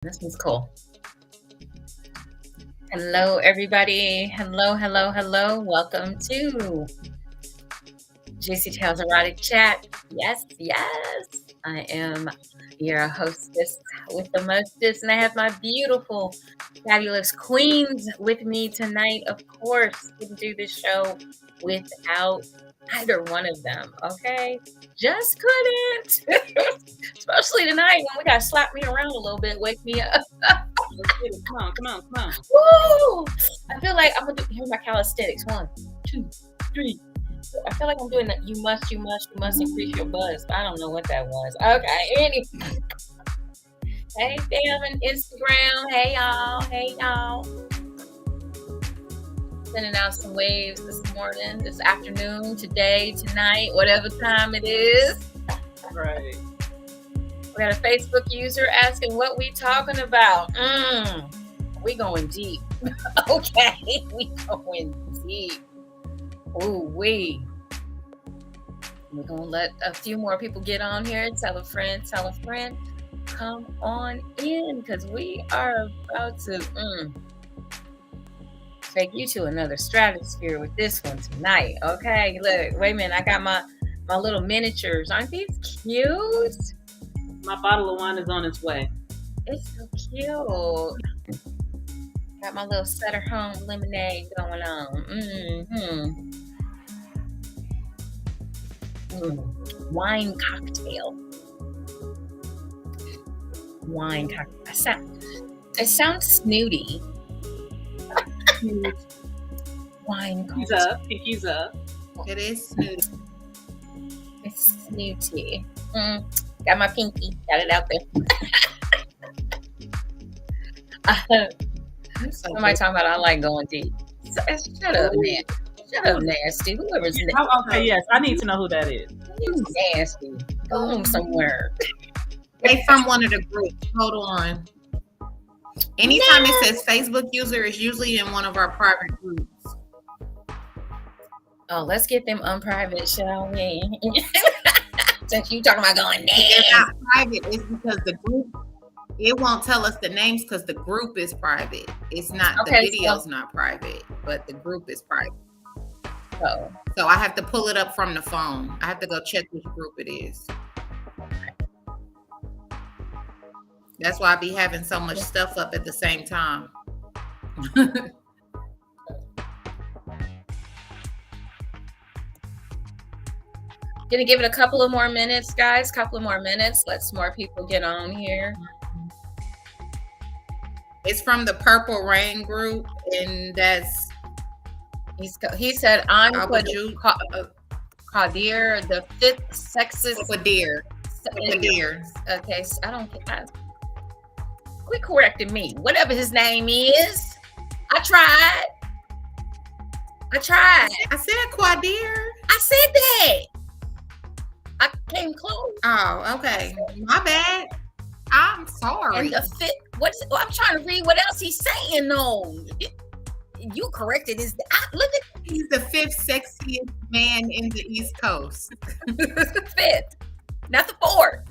This one's cool. Hello, everybody. Hello. Welcome to Juicy Tales Erotic Chat. Yes. I am your hostess with the mostest, and I have my beautiful, fabulous queens with me tonight. Of course, couldn't do this show without either one of them, okay? Just couldn't. Especially tonight when we got to slap me around a little bit, wake me up. Come on. Woo! I feel like I'm gonna do. Here's my calisthenics. 1, 2, 3. I feel like I'm doing that. You must increase your buzz. I don't know what that was. Okay, anyway. Hey, fam, and Instagram. Hey, y'all. Sending out some waves this morning, this afternoon, today, tonight, whatever time it is. Right. We got a Facebook user asking what we talking about. We going deep. Okay, we going deep. Ooh, we're gonna let a few more people get on here. Tell a friend. Come on in, because we are about to take you to another stratosphere with this one tonight. Okay, look, wait a minute. I got my little miniatures. Aren't these cute? My bottle of wine is on its way. It's so cute. Got my little Sutter Home lemonade going on. Wine cocktail. It sounds snooty. Wine cocktail. Pinkies up. It is snooty. It's snooty. Got my pinky. Got it out there. Somebody talking about I like going deep. Shut up, man. Shut up, nasty. Whoever's Okay, yes. I need to know who that is. You nasty. Go home somewhere. They from one of the groups. Hold on. Anytime it says Facebook user, it's usually in one of our private groups. Oh, let's get them unprivate, shall we? Since you talking about going nasty. They're not private. It's because the group, it won't tell us the names because the group is private. It's not, Okay, the video's not private, but the group is private. Oh. So I have to pull it up from the phone. I have to go check which group it is. That's why I be having so much stuff up at the same time. Gonna give it a couple of more minutes, guys. Let some more people get on here. It's from the Purple Rain group, and that's he said I'm Qadir, the fifth sexist Qadir. Okay, so I don't care. Quit correcting me. Whatever his name is. I tried. I said Qadir. I said that. I came close. Oh, okay. My bad. I'm sorry. And the fifth, I'm trying to read what else he's saying though. You corrected his. Look at. He's the fifth sexiest man in the East Coast. Fifth, not the fourth.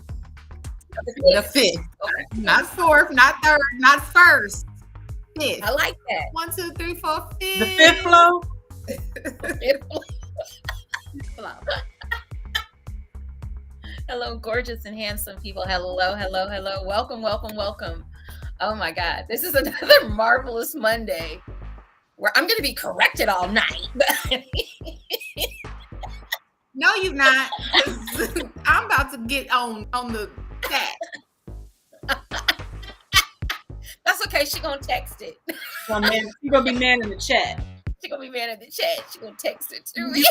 The fifth. Okay. Not fourth, not third, not first. Fifth. I like that. 1, 2, 3, 4, fifth. The fifth flow. Hello, gorgeous and handsome people. Hello. Welcome. Oh my God. This is another marvelous Monday where I'm going to be corrected all night. No, you're not. I'm about to get on the chat. That's okay. She going to text it. Well, man, she's going to be man in the chat. She going to be man in the chat. She going to text it to me.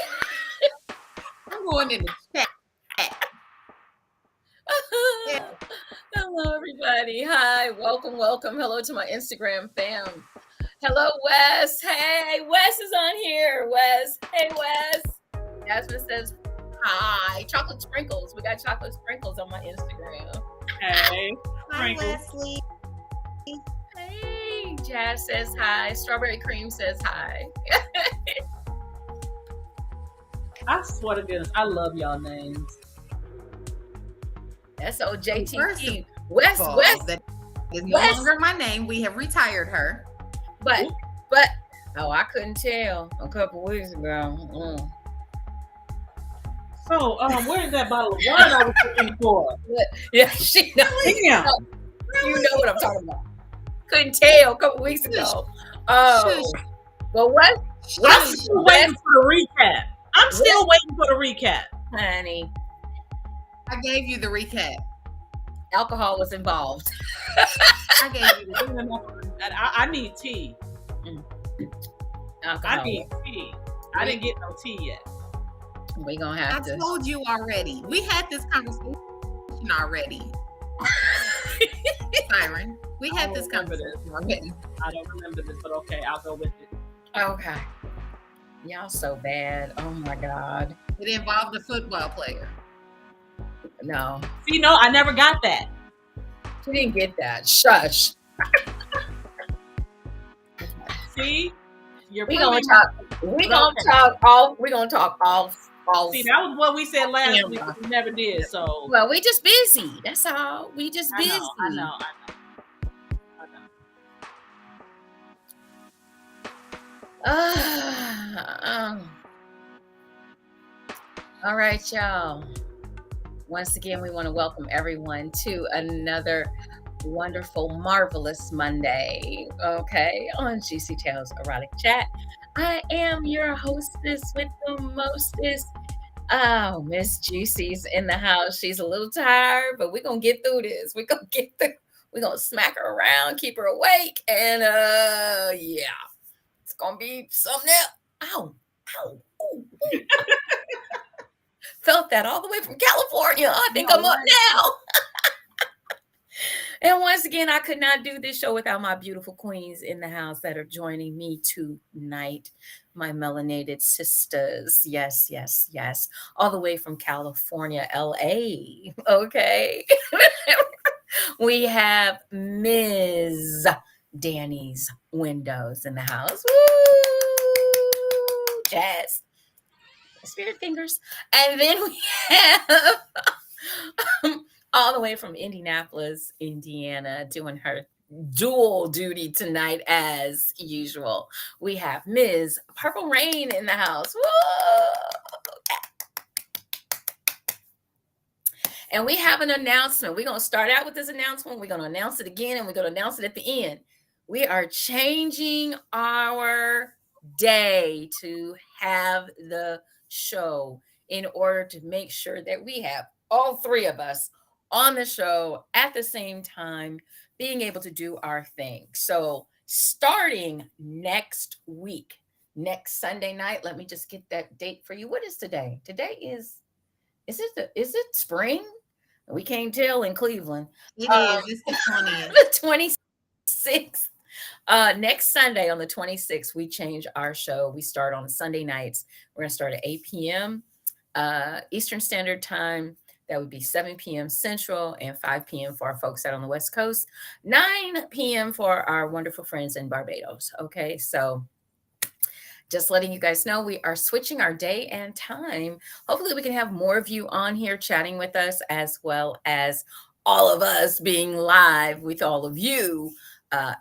I'm going in the chat. Hello, everybody. Hi, welcome. Hello to my Instagram fam. Hello, Wes. Hey, Wes is on here. Wes. Hey, Wes. Jasmine says hi. Chocolate sprinkles. We got chocolate sprinkles on my Instagram. Hey, Hi, Leslie. Hey, Jazz says hi. Strawberry cream says hi. I swear to goodness, I love y'all names. SOJTT. West. is no Yes. longer my name. We have retired her. But oh, I couldn't tell a couple weeks ago. So, where's that bottle of wine I was looking for? Yeah, she knows. Damn. You know what I'm talking about. Couldn't tell a couple weeks ago. Oh, but what? I'm still waiting for the recap. I'm still waiting for the recap. Honey, I gave you the recap. alcohol was involved. I gave you the I need tea. Alcohol. I need tea. I didn't get no tea yet. We gonna have to. I told you already. We had this conversation already. Siren, we had this conversation already. I don't remember this, but okay, I'll go with it. Okay. Y'all so bad. Oh my God. It involved a football player. No. See, no, I never got that. She didn't get that. Shush. See, we gonna talk all. See, that was what we said last week. We never did. So well, we just busy. That's all. We just busy. I know. All right, y'all. Once again, we want to welcome everyone to another wonderful, marvelous Monday, okay, on GC Tales Erotic Chat. I am your hostess with the mostest. Oh, Miss Juicy's in the house. She's a little tired, but we're going to get through this. We're going to get through. We're going to smack her around, keep her awake, and yeah. It's going to be something else. Ow. Ooh. Felt that all the way from California. I think I'm up now. And once again, I could not do this show without my beautiful queens in the house that are joining me tonight. My melanated sisters. Yes. All the way from California, LA. Okay. We have Ms. Danny's Windows in the house. Woo! Jazz. Spirit fingers. And then we have all the way from Indianapolis, Indiana, doing her dual duty tonight as usual. We have Ms. Purple Rain in the house. Woo! And we have an announcement. We're going to start out with this announcement. We're going to announce it again, and we're going to announce it at the end. We are changing our day to have the show in order to make sure that we have all three of us on the show at the same time, being able to do our thing. So starting next week, next Sunday night, let me just get that date for you. What is today? Today is it spring? We can't tell in Cleveland. It is. It's the 20th. The 26th. Next Sunday on the 26th, we change our show. We start on Sunday nights. We're going to start at 8 p.m. Eastern Standard Time. That would be 7 p.m. Central and 5 p.m. for our folks out on the West Coast. 9 p.m. for our wonderful friends in Barbados. Okay, so just letting you guys know, we are switching our day and time. Hopefully we can have more of you on here chatting with us, as well as all of us being live with all of you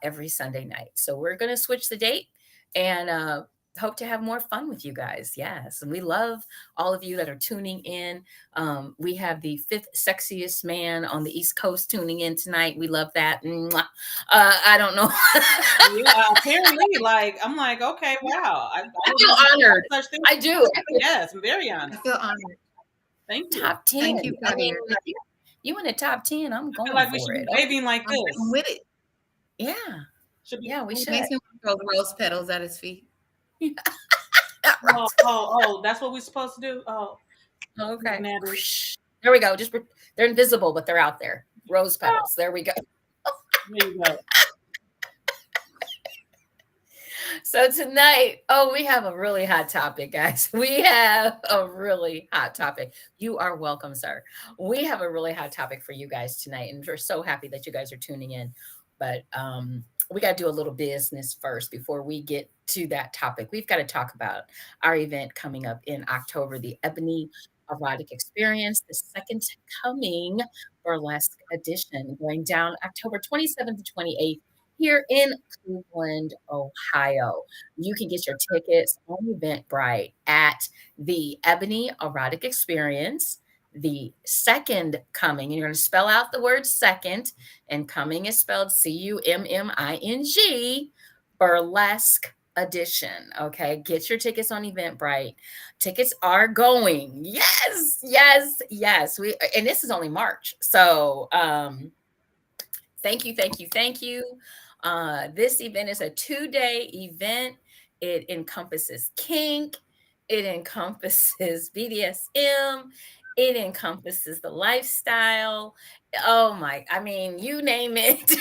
every Sunday night. So we're going to switch the date and hope to have more fun with you guys. Yes. And we love all of you that are tuning in. We have the 5th sexiest man on the East Coast tuning in tonight. We love that. I don't know. Yeah, apparently, I'm like, okay, wow. I feel honored. I do. Yes, I'm very honored. I feel honored. Thank you. Top 10. Thank you. I mean, you in the top 10, I'm going like for we should it. be waving like this. I'm with it. Yeah. Yeah, we should. Makes him throw the rose petals at his feet. Oh, that's what we're supposed to do. Oh, okay. There we go. They're invisible, but they're out there. Rose petals. There we go. There you go. So tonight, we have a really hot topic, guys. We have a really hot topic. You are welcome, sir. We have a really hot topic for you guys tonight, and we're so happy that you guys are tuning in. But we got to do a little business first before we get to that topic. We've got to talk about our event coming up in October, the Ebony Erotic Experience, the Second Coming Burlesque Edition, going down October 27th to 28th here in Cleveland, Ohio. You can get your tickets on Eventbrite at the Ebony Erotic Experience, the Second Coming. You're going to spell out the word second, and coming is spelled Cumming, Burlesque Edition. Okay, get your tickets on Eventbrite. Tickets are going. Yes, yes, yes. And this is only March. So thank you, thank you, thank you. This event is a 2-day event. It encompasses kink, it encompasses BDSM, it encompasses the lifestyle. Oh my, I mean, you name it.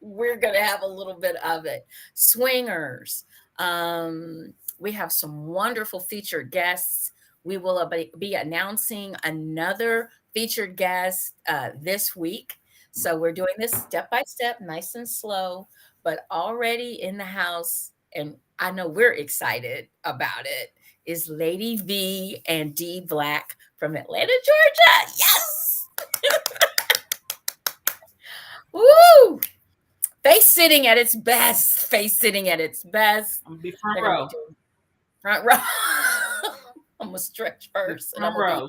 We're going to have a little bit of it. Swingers. We have some wonderful featured guests. We will be announcing another featured guest this week. So we're doing this step by step, nice and slow, but already in the house, and I know we're excited about it, is Lady V and D Black from Atlanta, Georgia. Yes! Woo! Face sitting at its best. Face sitting at its best. I'm gonna be front row. Front row. I'm gonna stretch first. Front row.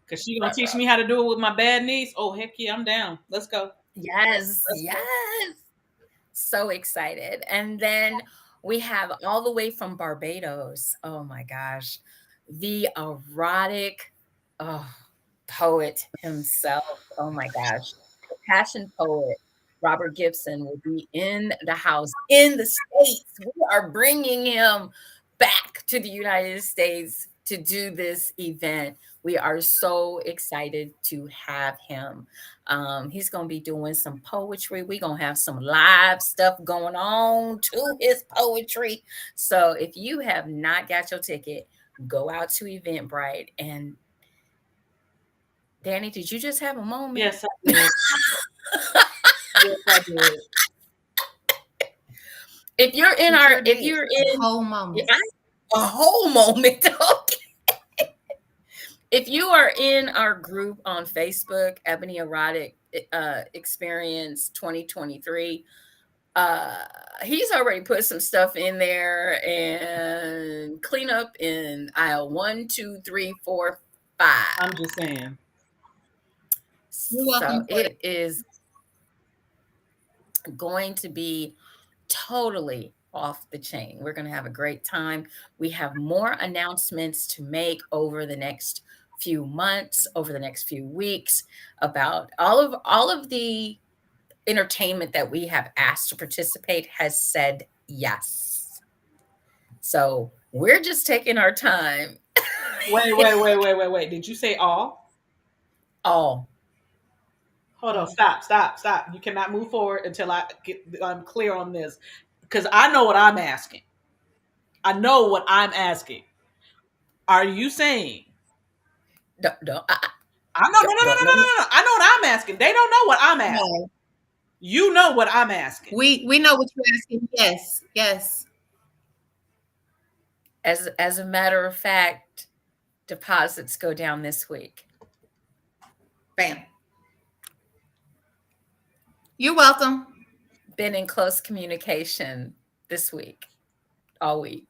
Because she's gonna teach me how to do it with my bad niece. Oh, heck yeah, I'm down. Let's go. Yes, yes. So excited. And then we have all the way from Barbados. Oh my gosh. The erotic poet himself. Oh my gosh. The passion poet, Robert Gibson, will be in the house in the States. We are bringing him back to the United States to do this event. We are so excited to have him. He's going to be doing some poetry. We're going to have some live stuff going on to his poetry. So if you have not got your ticket, go out to Eventbrite. And Danny, did you just have a moment? Yes, I did. Yes, I did. If you're in a whole moment. A whole moment. Okay. If you are in our group on Facebook, Ebony Erotic Experience 2023, he's already put some stuff in there, and clean up in aisle 1, 2, 3, 4, 5. I'm just saying. You're welcome. So it is going to be totally off the chain. We're going to have a great time. We have more announcements to make over the next few months, over the next few weeks, about all of the entertainment that we have asked to participate has said yes. So we're just taking our time. Wait. Did you say all? All. Hold on. Stop. You cannot move forward until I'm clear on this. Because I know what I'm asking. Are you saying? No. No. I know what I'm asking. They don't know what I'm asking. No. You know what I'm asking. We know what you're asking. Yes. As a matter of fact, deposits go down this week. Bam. You're welcome. Been in close communication this week, all week.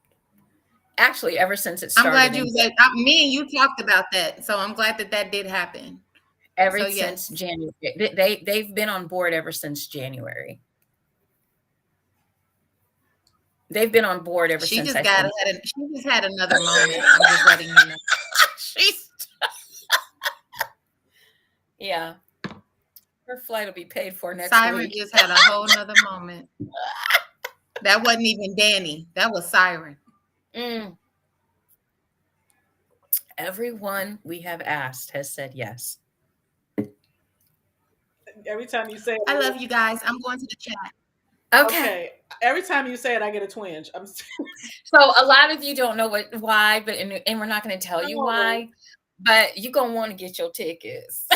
Actually, ever since it started. I'm glad me and you talked about that. So I'm glad that did happen. Since January. They've been on board ever since January. They've been on board ever since. She just had another moment. I'm just letting you know. Yeah. Her flight will be paid for next Siren week. just had a whole nother moment. That wasn't even Danny. That was Siren. Everyone we have asked has said yes. Every time you say it, I love you guys. I'm going to the chat. Okay. Every time you say it, I get a twinge. So a lot of you don't know why, but and we're not going to tell you why, but you're going to want to get your tickets.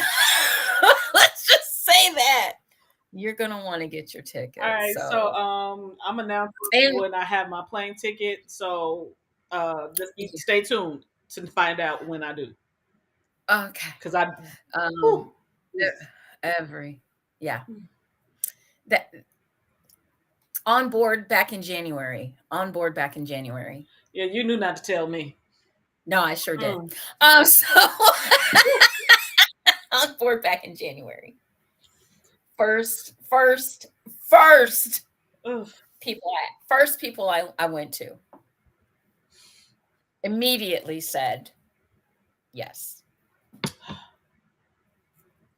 Let's just say that. You're going to want to get your tickets. All right. So I'm announcing when I have my plane ticket. So just stay tuned to find out when I do. Okay. Because I, Um, whew, e- oof. every, yeah. That on board back in January. On board back in January. Yeah, you knew not to tell me. No, I sure did. Mm. So on board back in January. First Oof. first people I went to immediately said yes.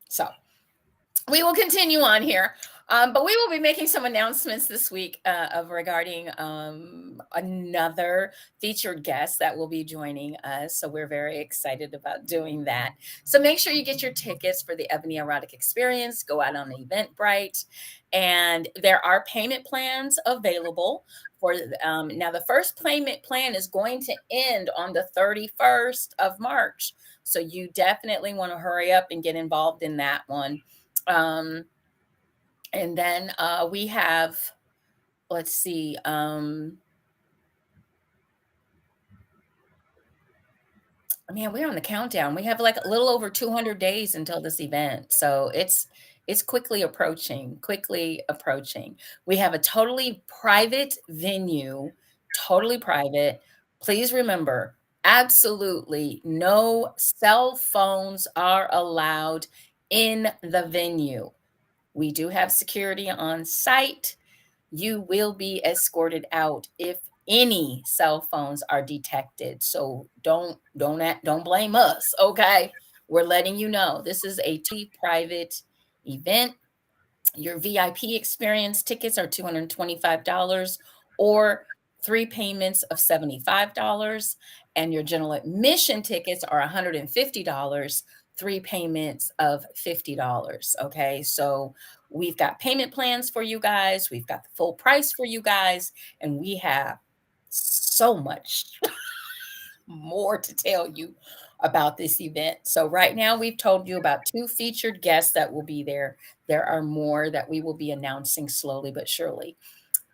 So we will continue on here. But we will be making some announcements this week of regarding another featured guest that will be joining us. So we're very excited about doing that. So make sure you get your tickets for the Ebony Erotic Experience. Go out on Eventbrite, and there are payment plans available. For now, the first payment plan is going to end on the 31st of March. So you definitely want to hurry up and get involved in that one. And then we have, let's see, man, we're on the countdown. We have like a little over 200 days until this event. So it's quickly approaching, quickly approaching. We have a totally private venue, totally private. Please remember, absolutely no cell phones are allowed in the venue. We do have security on site. You will be escorted out if any cell phones are detected. So don't blame us, okay? We're letting you know this is a private event. Your VIP experience tickets are $225 or 3 payments of $75, and your general admission tickets are $150, 3 payments of $50, okay? So we've got payment plans for you guys, we've got the full price for you guys, and we have so much more to tell you about this event. So right now we've told you about 2 featured guests that will be there. There are more that we will be announcing slowly but surely.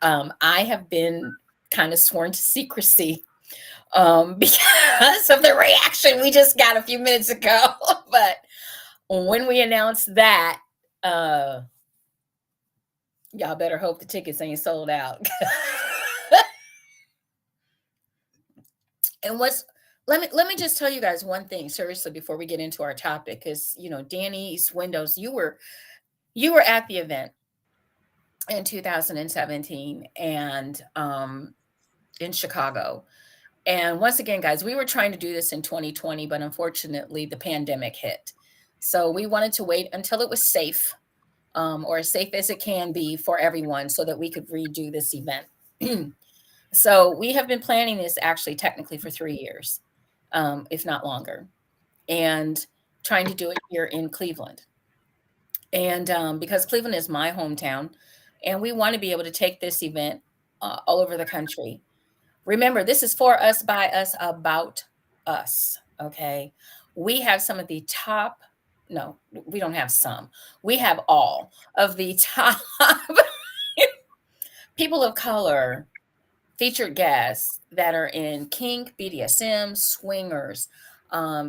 I have been kind of sworn to secrecy because of the reaction we just got a few minutes ago. But when we announce that, y'all better hope the tickets ain't sold out. And let me just tell you guys one thing seriously before we get into our topic, because Danny's Windows, you were at the event in 2017 and in Chicago. And once again, guys, we were trying to do this in 2020, but unfortunately the pandemic hit. So we wanted to wait until it was safe, or as safe as it can be for everyone, so that we could redo this event. So we have been planning this actually technically for 3 years, if not longer, and trying to do it here in Cleveland. And because Cleveland is my hometown, and we want to be able to take this event all over the country. Remember, this is for us, by us, about us. Okay. We have some of the top, no, we don't have some, we have all of the top people of color featured guests that are in kink, BDSM, swingers,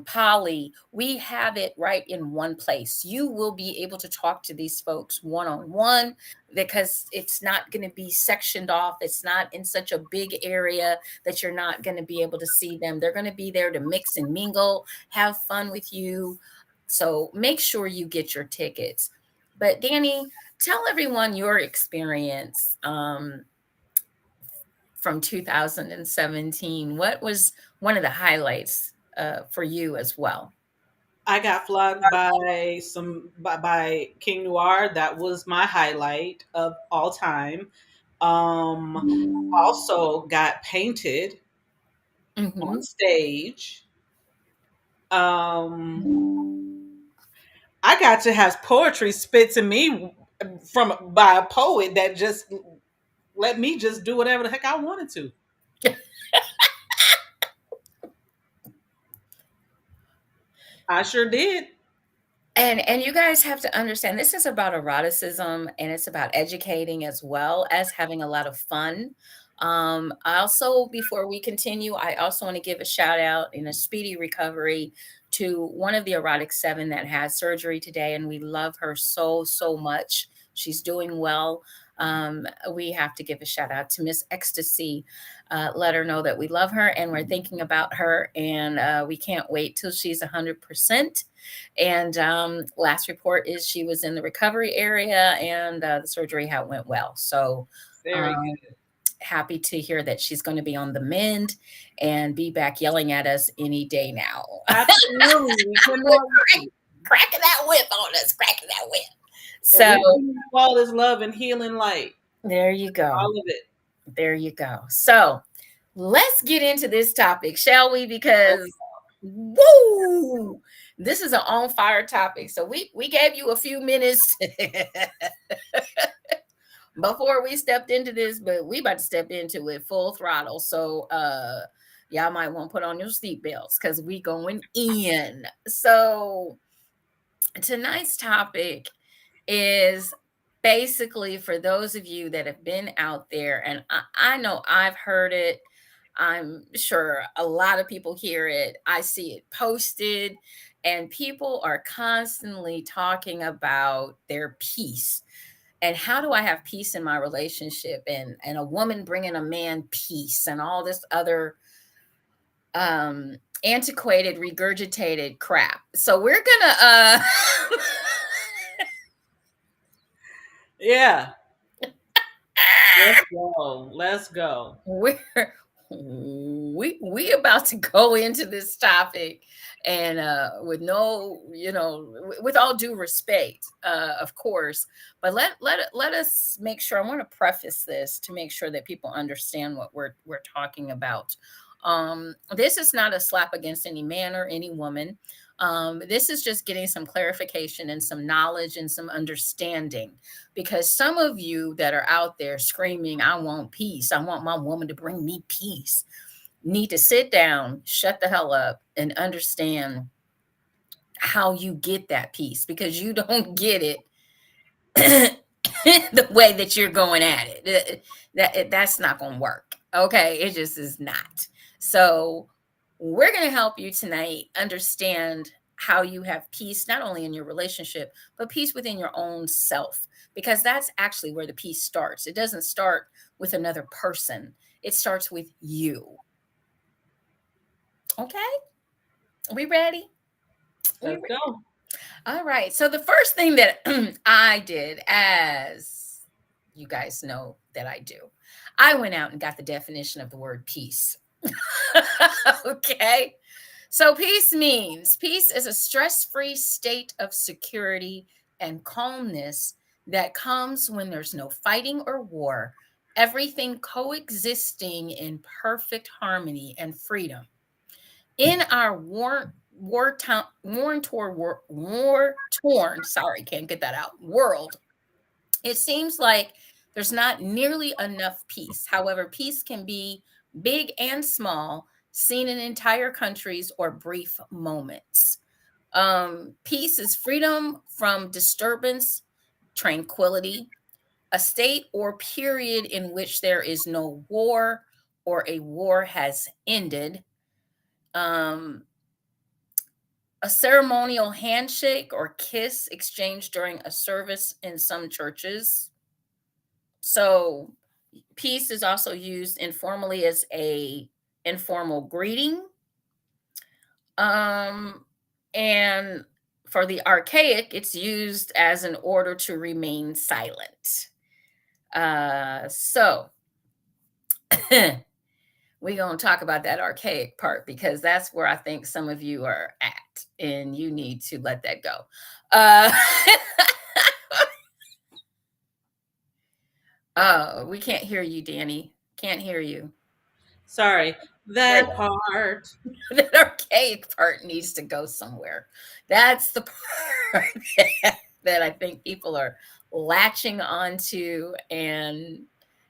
poly. We have it right in one place. You will be able to talk to these folks one on one because it's not going to be sectioned off. It's not in such a big area that you're not going to be able to see them. They're going to be there to mix and mingle, have fun with you. So make sure you get your tickets. But Danny, tell everyone your experience from 2017. What was one of the highlights for you as well? I got flogged by King Noir. That was my highlight of all time. Also got painted on Mhm. stage. Um, I got to have poetry spit to me by a poet that just let me just do whatever the heck I wanted to. I sure did. And you guys have to understand this is about eroticism, and it's about educating as well as having a lot of fun. Also, before we continue, I also want to give a shout out in a speedy recovery to one of the erotic seven that had surgery today, and we love her so, so much. She's doing well. We have to give a shout out to Miss Ecstasy. Let her know that we love her and we're thinking about her, and we can't wait till she's 100%. And last report is she was in the recovery area, and the surgery had went well. So Very um, good. happy to hear that she's going to be on the mend and be back yelling at us any day now. Absolutely. We cannot wait. Cracking that whip on us, cracking that whip. And So we bring you all this love and healing light. there you go. All of it. There you go. So let's get into this topic, shall we? Because woo, this is an on fire topic. So we gave you a few minutes before we stepped into this, but we about to step into it full throttle. So y'all might want to put on your seatbelts because we going in. So tonight's topic is basically for those of you that have been out there, and I know I've heard it. I'm sure a lot of people hear it. I see it posted, and people are constantly talking about their peace and how do I have peace in my relationship, and a woman bringing a man peace and all this other antiquated, regurgitated crap. So we're gonna Yeah. Let's go. Let's go. we about to go into this topic, and with no, with all due respect, of course, but let us make sure. I want to preface this to make sure that people understand what we're talking about. This is not a slap against any man or any woman. This is just getting some clarification and some knowledge and some understanding, because some of you that are out there screaming, I want peace, I want my woman to bring me peace, need to sit down, shut the hell up, and understand how you get that peace, because you don't get it the way that you're going at it. That's not going to work. Okay, it just is not. So we're going to help you tonight understand how you have peace, not only in your relationship, but peace within your own self, because that's actually where the peace starts. It doesn't start with another person, it starts with you. Okay, we ready? Let's go. All right. So the first thing that I did, as you guys know that I do, I went out and got the definition of the word peace. Okay. So peace is a stress-free state of security and calmness that comes when there's no fighting or war, everything coexisting in perfect harmony and freedom. In our war torn, sorry, can't get that out, world, it seems like there's not nearly enough peace. However, peace can be big and small, seen in entire countries or brief moments. Peace is freedom from disturbance, tranquility, a state or period in which there is no war or a war has ended. Um, a ceremonial handshake or kiss exchanged during a service in some churches. So peace is also used informally as a informal greeting. And for the archaic, it's used as an order to remain silent. So we're going to talk about that archaic part, because that's where I think some of you are at, and you need to let that go. Oh, we can't hear you, Danny. Can't hear you. Sorry. That part. That archaic part needs to go somewhere. That's the part that I think people are latching onto and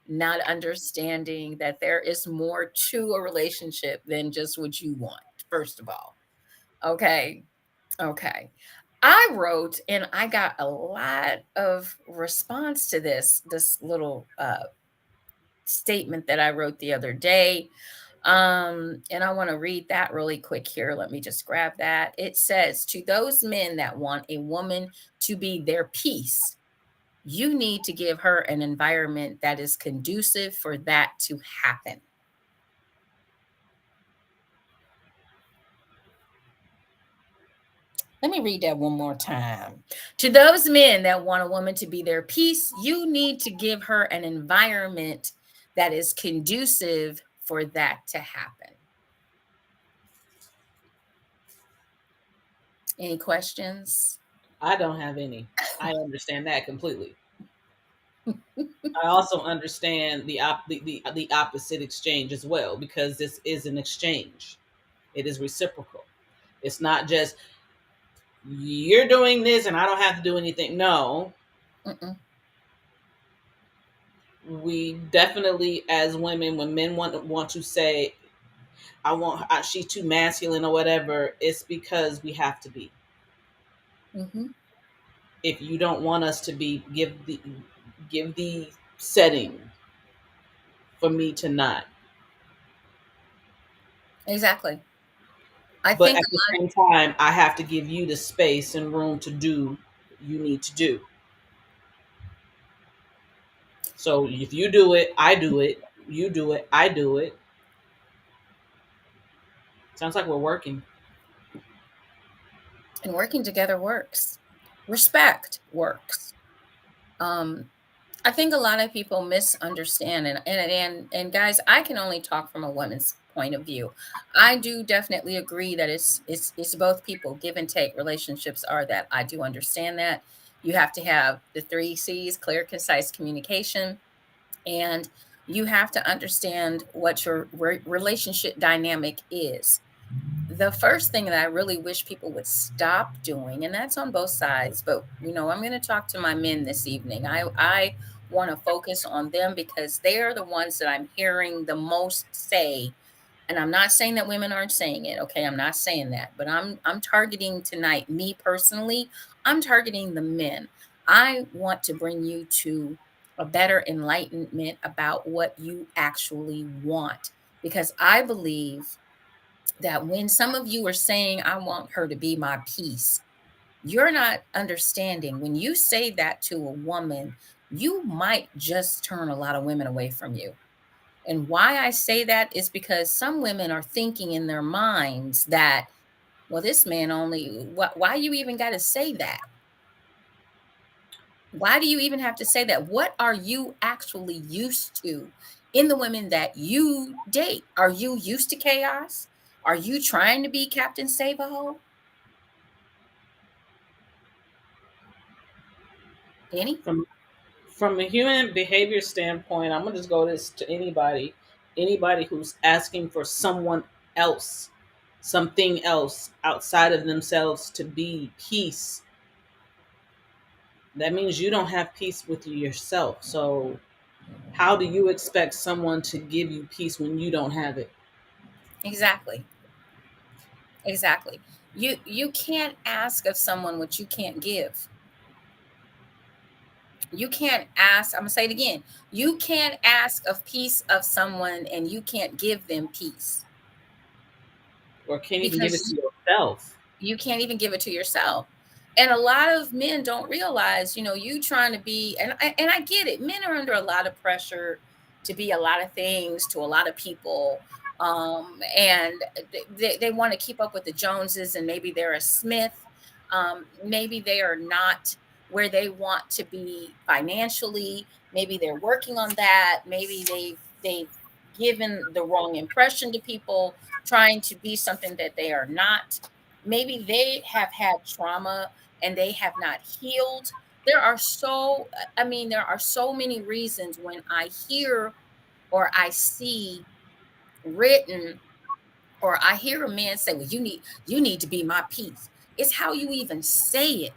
not understanding that there is more to a relationship than just what you want, first of all. Okay. Okay. I wrote, and I got a lot of response to this little statement that I wrote the other day. And I want to read that really quick here. Let me just grab that. It says, to those men that want a woman to be their peace, you need to give her an environment that is conducive for that to happen. Let me read that one more time. To those men that want a woman to be their peace, you need to give her an environment that is conducive for that to happen. Any questions? I don't have any. I understand that completely. I also understand the opposite exchange as well, because this is an exchange. It is reciprocal. It's not just you're doing this and I don't have to do anything. No, Mm-mm. we definitely, as women, when men want to say, she's too masculine or whatever, it's because we have to be. Mm-hmm. If you don't want us to be, give the setting for me to not. Exactly. I But think at the same time, I have to give you the space and room to do what you need to do. So if you do it, I do it. You do it, I do it. Sounds like we're working. and working together works. Respect works. I think a lot of people misunderstand, and guys, I can only talk from a woman's point of view. I do definitely agree that it's both people, give and take. Relationships are that. I do understand that. You have to have the 3 C's: clear, concise communication, and you have to understand what your relationship dynamic is. The first thing that I really wish people would stop doing, and that's on both sides, but I'm going to talk to my men this evening. I want to focus on them because they are the ones that I'm hearing the most say. And I'm not saying that women aren't saying it, okay? I'm not saying that, but I'm targeting tonight, me personally, I'm targeting the men. I want to bring you to a better enlightenment about what you actually want, because I believe that when some of you are saying, I want her to be my peace, you're not understanding. When you say that to a woman, you might just turn a lot of women away from you. And why I say that is because some women are thinking in their minds that, well, this man only, why you even got to say that? Why do you even have to say that? What are you actually used to in the women that you date? Are you used to chaos? Are you trying to be Captain Save-A-Ho? Danny? From a human behavior standpoint, I'm gonna just go this to anybody who's asking for someone else, something else outside of themselves to be peace. That means you don't have peace with yourself. So how do you expect someone to give you peace when you don't have it? Exactly. Exactly. You can't ask of someone what you can't give. You can't ask, I'm gonna say it again. You can't ask of peace of someone and you can't give them peace, Or can't even give it to because yourself? you can't even give it to yourself. And a lot of men don't realize, you trying to be, and I get it. Men are under a lot of pressure to be a lot of things to a lot of people. And they want to keep up with the Joneses, and maybe they're a Smith. Maybe they are not where they want to be financially. Maybe they're working on that. Maybe they've given the wrong impression to people, trying to be something that they are not. Maybe they have had trauma and they have not healed. There are so many reasons when I hear or I see written, or I hear a man say, well, you need to be my peace. It's how you even say it.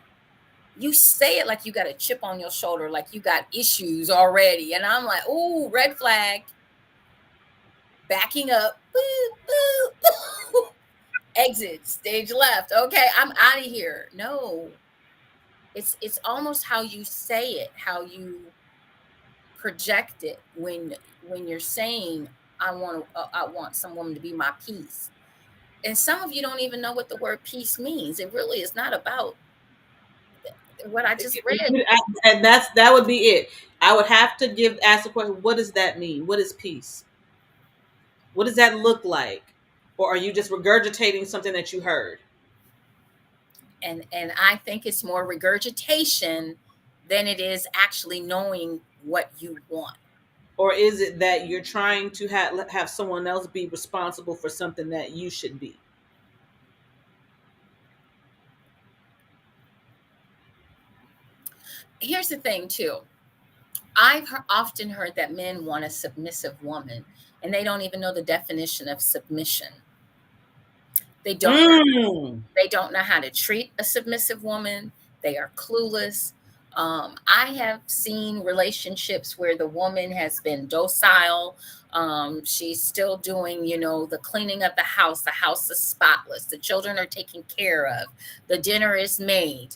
You say it like you got a chip on your shoulder, like you got issues already. And I'm like, oh, red flag, backing up, exit, stage left. Okay, I'm out of here. No, it's almost how you say it, how you project it when you're saying I want some woman to be my peace. And some of you don't even know what the word peace means. It really is not about what I just read. And that would be it. I would have to ask the question, what does that mean? What is peace? What does that look like? Or are you just regurgitating something that you heard? And I think it's more regurgitation than it is actually knowing what you want. Or is it that you're trying to have someone else be responsible for something that you should be? Here's the thing too. I've often heard that men want a submissive woman, and they don't even know the definition of submission. They don't know how to treat a submissive woman. They are clueless. I have seen relationships where the woman has been docile. She's still doing, the cleaning of the house. The house is spotless. The children are taken care of. The dinner is made.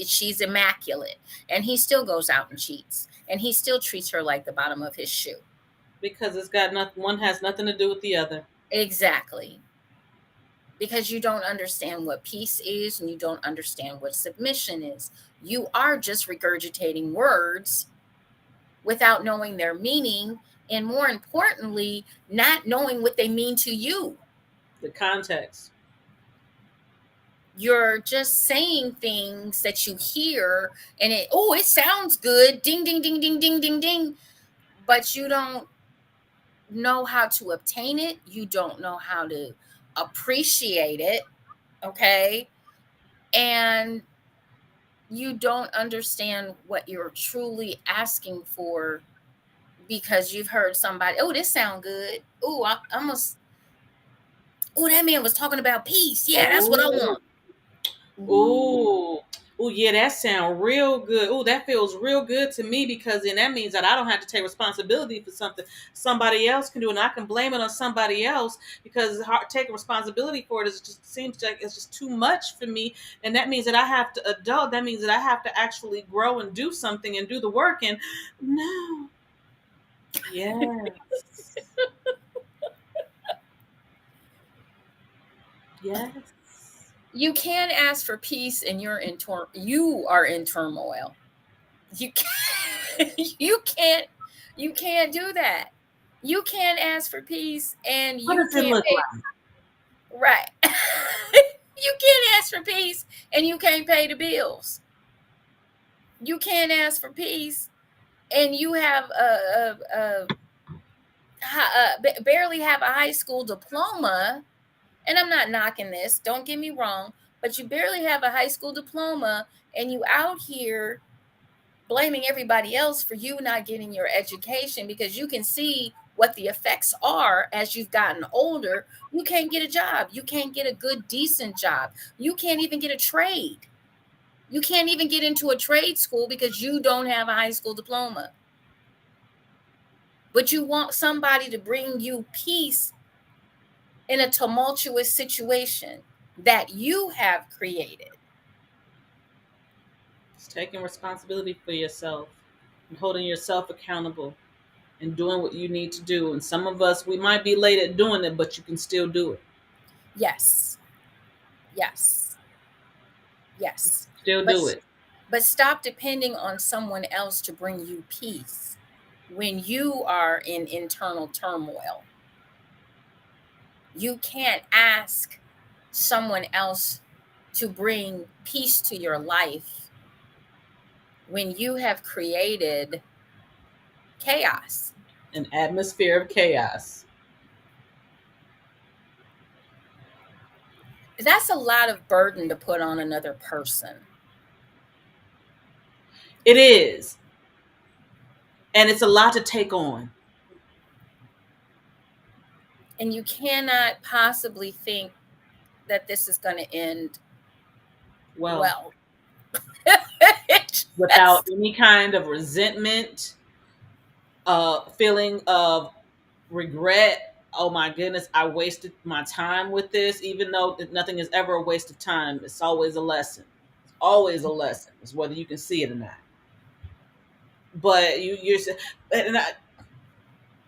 She's immaculate. And he still goes out and cheats. And he still treats her like the bottom of his shoe. Because it's got nothing. One has nothing to do with the other. Exactly. Because you don't understand what peace is, and you don't understand what submission is. You are just regurgitating words without knowing their meaning, and more importantly, not knowing what they mean to you. The context. You're just saying things that you hear, and it sounds good. Ding, ding, ding, ding, ding, ding, ding. But you don't know how to obtain it. You don't know how to appreciate it, okay? And you don't understand what you're truly asking for because you've heard somebody, this sound good. That man was talking about peace. Yeah, that's what I want. Yeah, that sounds real good. That feels real good to me, because then that means that I don't have to take responsibility for something somebody else can do, and I can blame it on somebody else, because taking responsibility for it just seems like it's just too much for me. And that means that I have to adult. That means that I have to actually grow and do something and do the work. And no, yes. Yes. You can't ask for peace, and you are in turmoil. You can't do that. You can't ask for peace, and what does it look like? Right. You can't ask for peace, and you can't pay the bills. You can't ask for peace, and you have barely have a high school diploma. And I'm not knocking this, don't get me wrong, but you barely have a high school diploma, and you out here blaming everybody else for you not getting your education, because you can see what the effects are as you've gotten older. You can't get a job. You can't get a good, decent job. You can't even get a trade. You can't even get into a trade school because you don't have a high school diploma. But you want somebody to bring you peace in a tumultuous situation that you have created. It's taking responsibility for yourself and holding yourself accountable and doing what you need to do. And some of us, we might be late at doing it, but you can still do it. Yes. Still do it. But stop depending on someone else to bring you peace when you are in internal turmoil. You can't ask someone else to bring peace to your life when you have created chaos. An atmosphere of chaos. That's a lot of burden to put on another person. It is. And it's a lot to take on. And you cannot possibly think that this is going to end well. Without any kind of resentment, feeling of regret. Oh my goodness, I wasted my time with this, even though nothing is ever a waste of time. It's always a lesson. It's always a lesson. It's whether you can see it or not. But you're and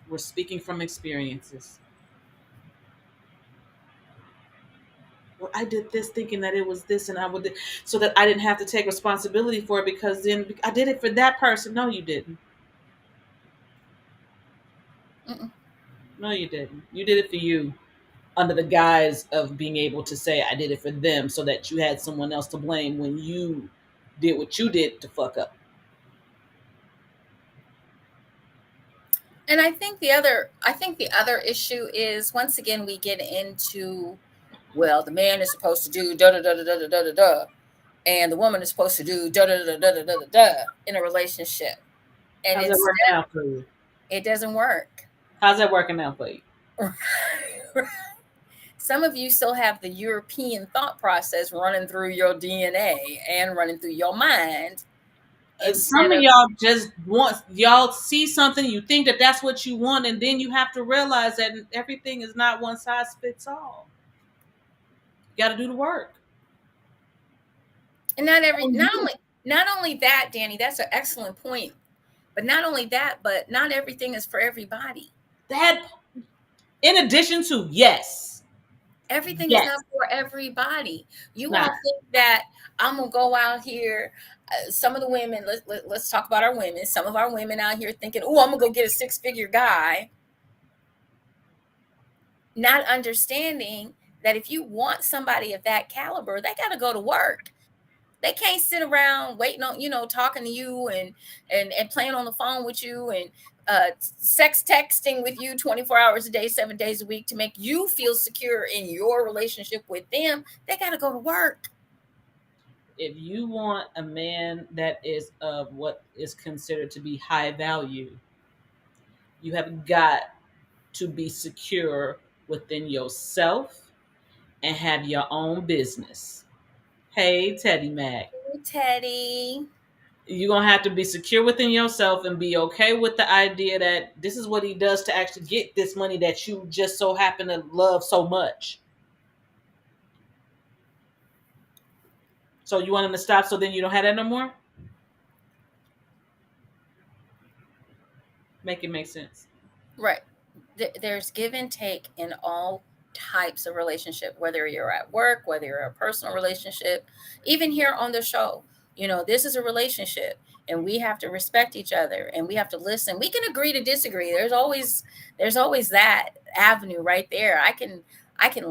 we're speaking from experiences. Well, I did this thinking that it was this, and I would, so that I didn't have to take responsibility for it because then I did it for that person. No, you didn't. Mm-mm. No, you didn't. You did it for you under the guise of being able to say I did it for them, so that you had someone else to blame when you did what you did to fuck up. And I think the other issue is, once again, we get into, well, the man is supposed to do da da da da da da da da, and the woman is supposed to do da da da da da da da in a relationship, and How's that working instead out for you? it doesn't work. How's that working out for you? Some of you still have the European thought process running through your DNA and running through your mind. Some of y'all just want, y'all see something, you think that that's what you want, and then you have to realize that everything is not one size fits all. You got to do the work. And not only that, Danny, that's an excellent point. But not only that, but not everything is for everybody. That, in addition to, yes, everything is not for everybody. You all think that I'm gonna go out here. Some of the women, let's talk about our women. Some of our women out here thinking, "Oh, I'm gonna go get a 6-figure guy," not understanding that if you want somebody of that caliber, they got to go to work. They can't sit around waiting on, talking to you and playing on the phone with you and sex texting with you 24 hours a day, 7 days a week to make you feel secure in your relationship with them. They got to go to work. If you want a man that is of what is considered to be high value, you have got to be secure within yourself and have your own business. Hey, Teddy Mac. Hey, Teddy. You're going to have to be secure within yourself and be okay with the idea that this is what he does to actually get this money that you just so happen to love so much. So you want him to stop so then you don't have that no more? Make it make sense. Right. There's give and take in all types of relationship, whether you're at work, whether you're a personal relationship, even here on the show. This is a relationship and we have to respect each other and we have to listen. We can agree to disagree. There's always that avenue right there. I can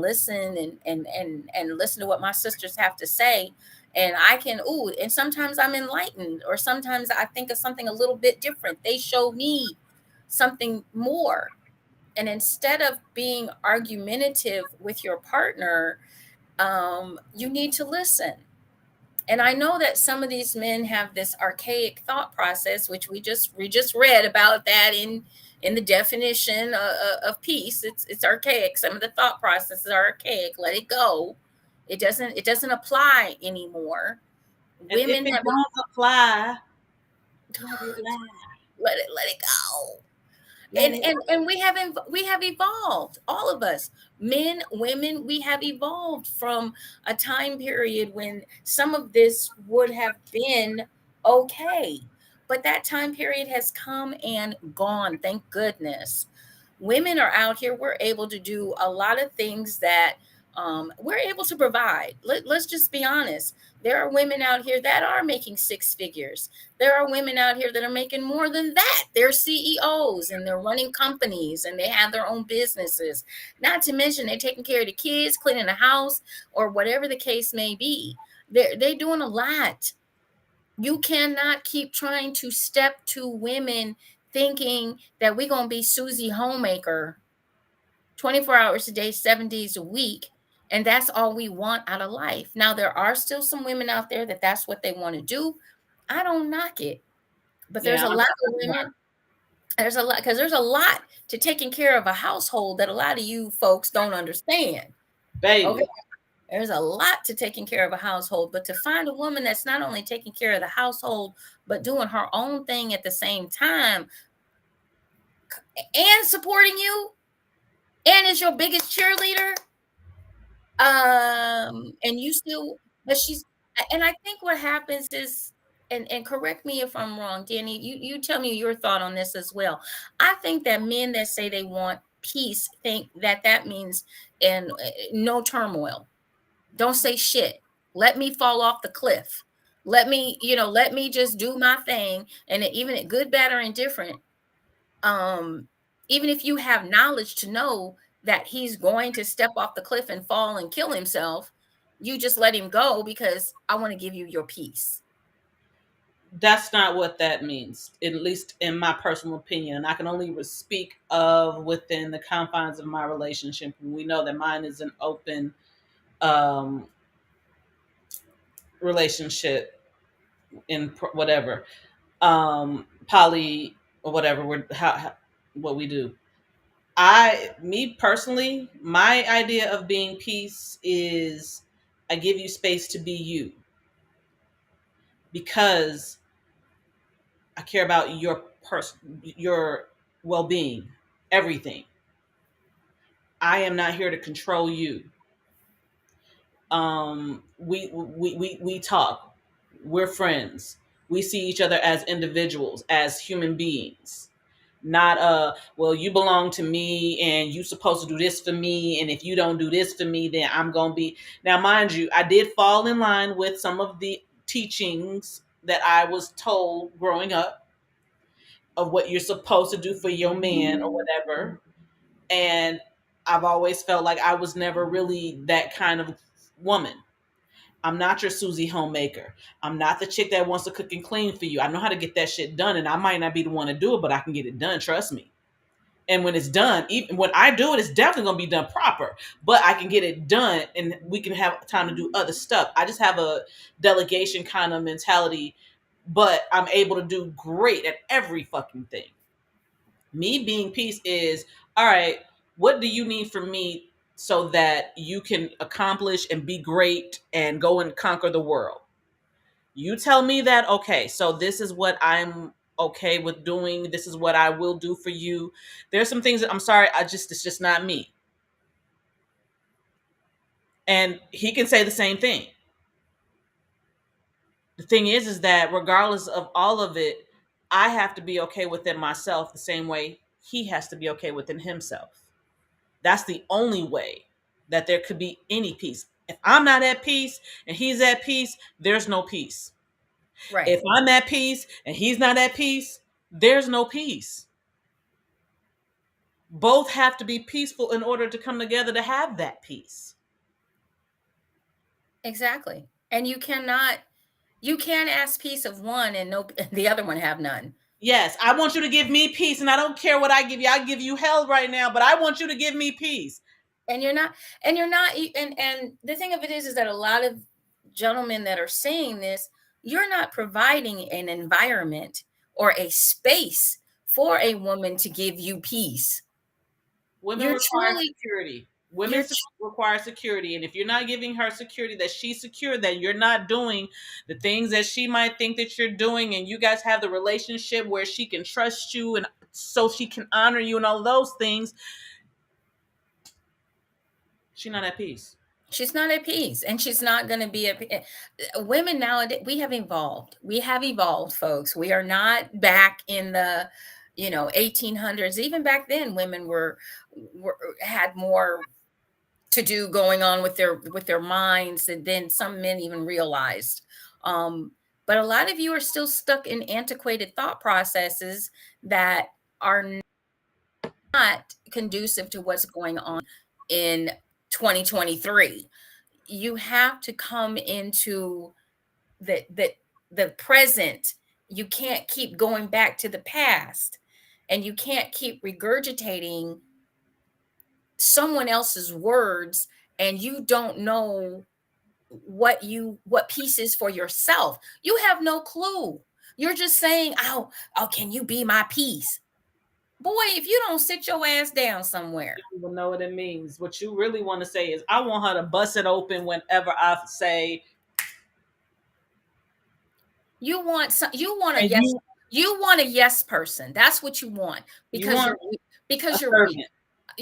listen and listen to what my sisters have to say. And and sometimes I'm enlightened, or sometimes I think of something a little bit different. They show me something more. And instead of being argumentative with your partner, you need to listen. And I know that some of these men have this archaic thought process, which we just read about that in the definition of peace. It's archaic. Some of the thought processes are archaic. Let it go. It doesn't apply anymore. Women have don't apply. Let it go. And we have evolved, all of us, men, women. We have evolved from a time period when some of this would have been okay, but that time period has come and gone, thank goodness. Women are out here. We're able to do a lot of things that we're able to provide. Let's just be honest. There are women out here that are making 6 figures. There are women out here that are making more than that. They're CEOs and they're running companies and they have their own businesses. Not to mention they're taking care of the kids, cleaning the house, or whatever the case may be. They're doing a lot. You cannot keep trying to step to women thinking that we're going to be Susie Homemaker 24 hours a day, 7 days a week. And that's all we want out of life. Now, there are still some women out there that's what they want to do. I don't knock it. But there's a lot of women. There's a lot to taking care of a household that a lot of you folks don't understand. Baby. Okay? There's a lot to taking care of a household, but to find a woman that's not only taking care of the household, but doing her own thing at the same time and supporting you and is your biggest cheerleader, and you still, but and I think what happens is and correct me if I'm wrong, Danny, you tell me your thought on this as well. I think that men that say they want peace think that that means and no turmoil. Don't say shit. Let me fall off the cliff. Let me, let me just do my thing. And even at good, bad, or indifferent, even if you have knowledge to know that he's going to step off the cliff and fall and kill himself, you just let him go because I want to give you your peace. That's not what that means, at least in my personal opinion. And I can only speak of within the confines of my relationship. We know that mine is an open um, relationship in whatever poly or whatever what we do. Me personally, my idea of being peace is I give you space to be you because I care about your well-being, everything. I am not here to control you. We talk. We're friends. We see each other as individuals, as human beings. Not well, you belong to me and you supposed to do this for me, and if you don't do this for me, then I'm gonna be. Now mind you, I did fall in line with some of the teachings that I was told growing up of what you're supposed to do for your man or whatever. And I've always felt like I was never really that kind of woman. I'm not your Susie homemaker. I'm not the chick that wants to cook and clean for you. I know how to get that shit done, and I might not be the one to do it, but I can get it done. Trust me. And when it's done, even when I do it, it's definitely gonna be done proper. But I can get it done, and we can have time to do other stuff. I just have a delegation kind of mentality, but I'm able to do great at every fucking thing. Me being peace is all right. What do you need from me so that you can accomplish and be great and go and conquer the world? You tell me that, okay, so this is what I'm okay with doing. This is what I will do for you. There's some things that I'm sorry, it's just not me. And he can say the same thing. The thing is that regardless of all of it, I have to be okay within myself the same way he has to be okay within himself. That's the only way that there could be any peace. If I'm not at peace and he's at peace, there's no peace. Right. If I'm at peace and he's not at peace, there's no peace. Both have to be peaceful in order to come together to have that peace. Exactly. And you can't ask peace of one and the other one have none. Yes, I want you to give me peace, and I don't care what I give you. I give you hell right now, but I want you to give me peace. And you're not, and the thing of it is that a lot of gentlemen that are saying this, you're not providing an environment or a space for a woman to give you peace. Women require security. Women require security. And if you're not giving her security that she's secure, that you're not doing the things that she might think that you're doing, and you guys have the relationship where she can trust you and so she can honor you and all those things, she's not at peace. She's not at peace, and she's not going to be women nowadays. We have evolved, folks. We are not back in the 1800s. Even back then, women had more to do going on with their minds than some men even realized. But a lot of you are still stuck in antiquated thought processes that are not conducive to what's going on in 2023. You have to come into the present. You can't keep going back to the past, and you can't keep regurgitating someone else's words, and you don't know what peace is for yourself. You have no clue. You're just saying, oh, can you be my peace? Boy, if you don't sit your ass down somewhere. You don't even know what it means. What you really want to say is, I want her to bust it open whenever I say. You want a yes. You want a yes person. That's what you want because you're weak.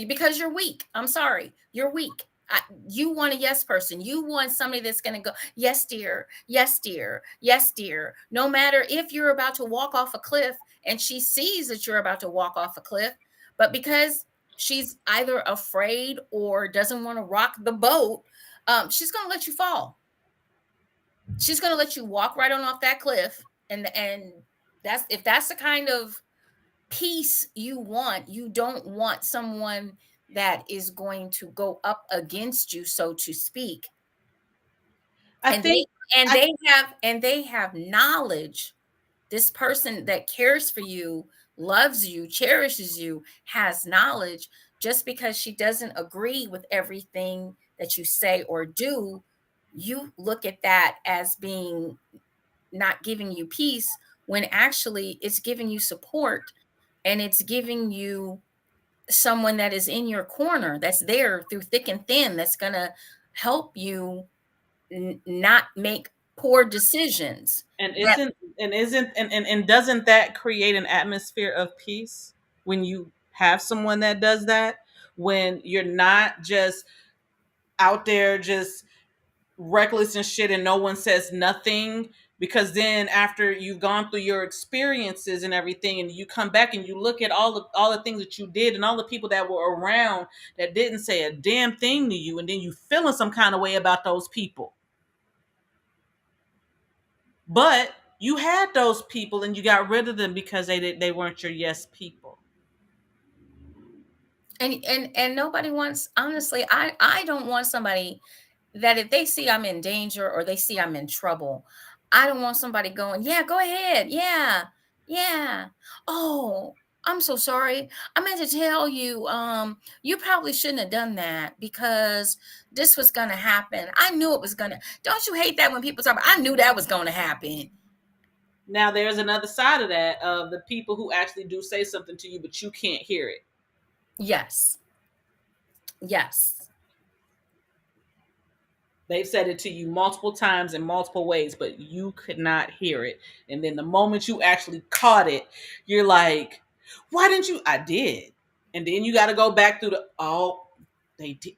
Because you're weak. I'm sorry, you're weak. You want a yes person. You want somebody that's going to go, yes, dear, yes, dear, yes, dear. No matter if you're about to walk off a cliff and she sees that you're about to walk off a cliff, but because she's either afraid or doesn't want to rock the boat, she's going to let you fall. She's going to let you walk right on off that cliff. And that's, if that's the kind of peace you want, you don't want someone that is going to go up against you, so to speak. I think They have knowledge. This person that cares for you, loves you, cherishes you, has knowledge. Just because she doesn't agree with everything that you say or do, you look at that as being not giving you peace, when actually it's giving you support, and it's giving you someone that is in your corner, that's there through thick and thin, that's going to help you not make poor decisions. and doesn't that create an atmosphere of peace when you have someone that does that, when you're not just out there just reckless and shit and no one says nothing? Because then after you've gone through your experiences and everything, and you come back and you look at all the things that you did and all the people that were around that didn't say a damn thing to you, and then you feeling some kind of way about those people. But you had those people and you got rid of them because they weren't your yes people. And nobody wants, honestly, I don't want somebody that if they see I'm in danger or they see I'm in trouble, I don't want somebody going, yeah, go ahead. Yeah. Yeah. Oh, I'm so sorry. I meant to tell you, you probably shouldn't have done that because this was gonna happen. I knew it was gonna. Don't you hate that when people talk about, I knew that was gonna happen? Now there's another side of that, of the people who actually do say something to you, but you can't hear it. Yes. Yes. They've said it to you multiple times in multiple ways, but you could not hear it. And then the moment you actually caught it, you're like, why didn't you? I did. And then you got to go back through they did.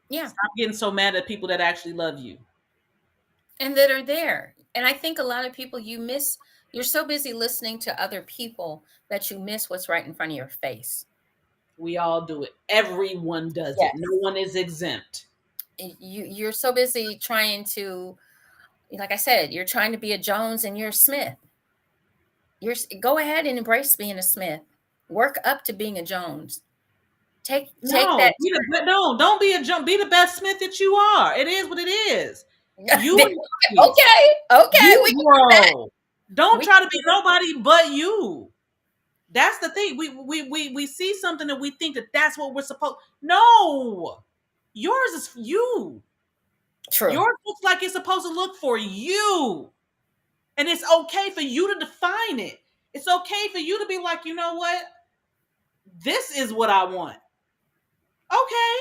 Yeah. Stop getting so mad at people that actually love you. And that are there. And I think a lot of people, you're so busy listening to other people that you miss what's right in front of your face. We all do it. Everyone does Yes. it. No one is exempt. You're so busy trying to, like I said, you're trying to be a Jones and you're a Smith. Go ahead and embrace being a Smith. Work up to being a Jones. Take that. Don't be a Jones. Be the best Smith that you are. It is what it is. You okay. You grow. Don't try to be nobody but you. That's the thing. We see something and we think that that's what we're supposed. No, yours is for you. True. Yours looks like it's supposed to look for you, and it's okay for you to define it. It's okay for you to be like, you know what? This is what I want. Okay.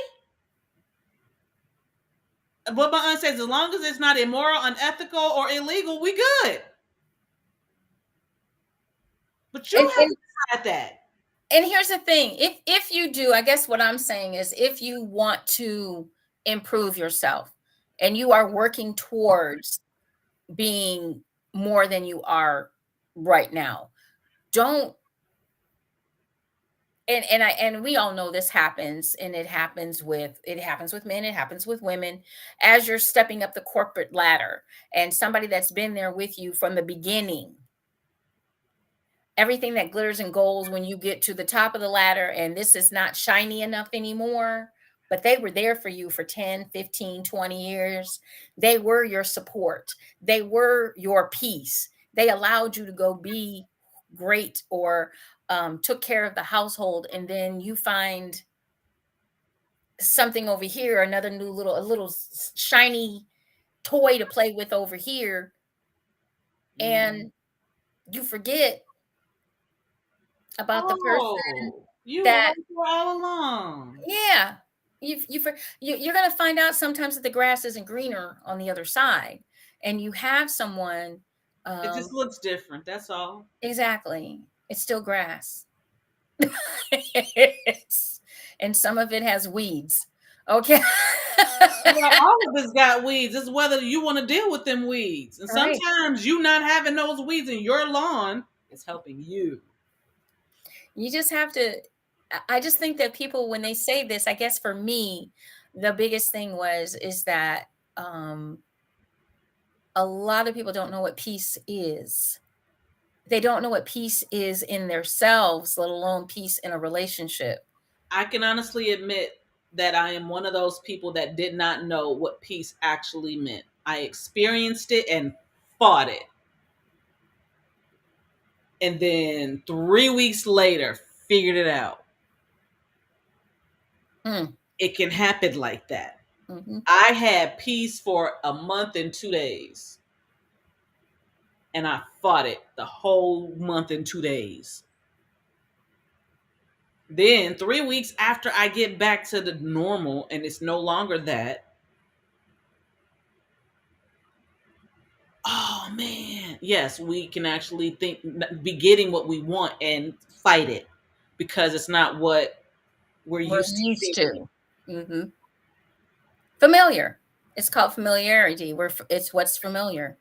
But my aunt says, as long as it's not immoral, unethical, or illegal, we good. But you have to decide that. And here's the thing. If you do, I guess what I'm saying is, if you want to improve yourself and you are working towards being more than you are right now, don't, and we all know this happens, and it happens with men, it happens with women. As you're stepping up the corporate ladder and somebody that's been there with you from the beginning, everything that glitters and golds, when you get to the top of the ladder and this is not shiny enough anymore, but they were there for you for 10, 15, 20 years. They were your support. They were your peace. They allowed you to go be great, or took care of the household. And then you find something over here, a little shiny toy to play with over here. And you forget about the person you that were all along. Yeah, you're going to find out sometimes that the grass isn't greener on the other side, and you have someone. It just looks different. That's all. Exactly. It's still grass. and some of it has weeds. Okay. Well, all of us got weeds. It's whether you want to deal with them weeds. And Right. sometimes you not having those weeds in your lawn is helping you. You just have to, I just think that people, when they say this, I guess for me, the biggest thing is that a lot of people don't know what peace is. They don't know what peace is in themselves, let alone peace in a relationship. I can honestly admit that I am one of those people that did not know what peace actually meant. I experienced it and fought it. And then 3 weeks later, figured it out. It can happen like that. Mm-hmm. I had peace for a month and 2 days. And I fought it the whole month and 2 days. Then 3 weeks after I get back to the normal and it's no longer that, oh man, yes, we can actually be getting what we want and fight it because it's not what we're used to. Mm-hmm. Familiar. It's called familiarity. It's what's familiar.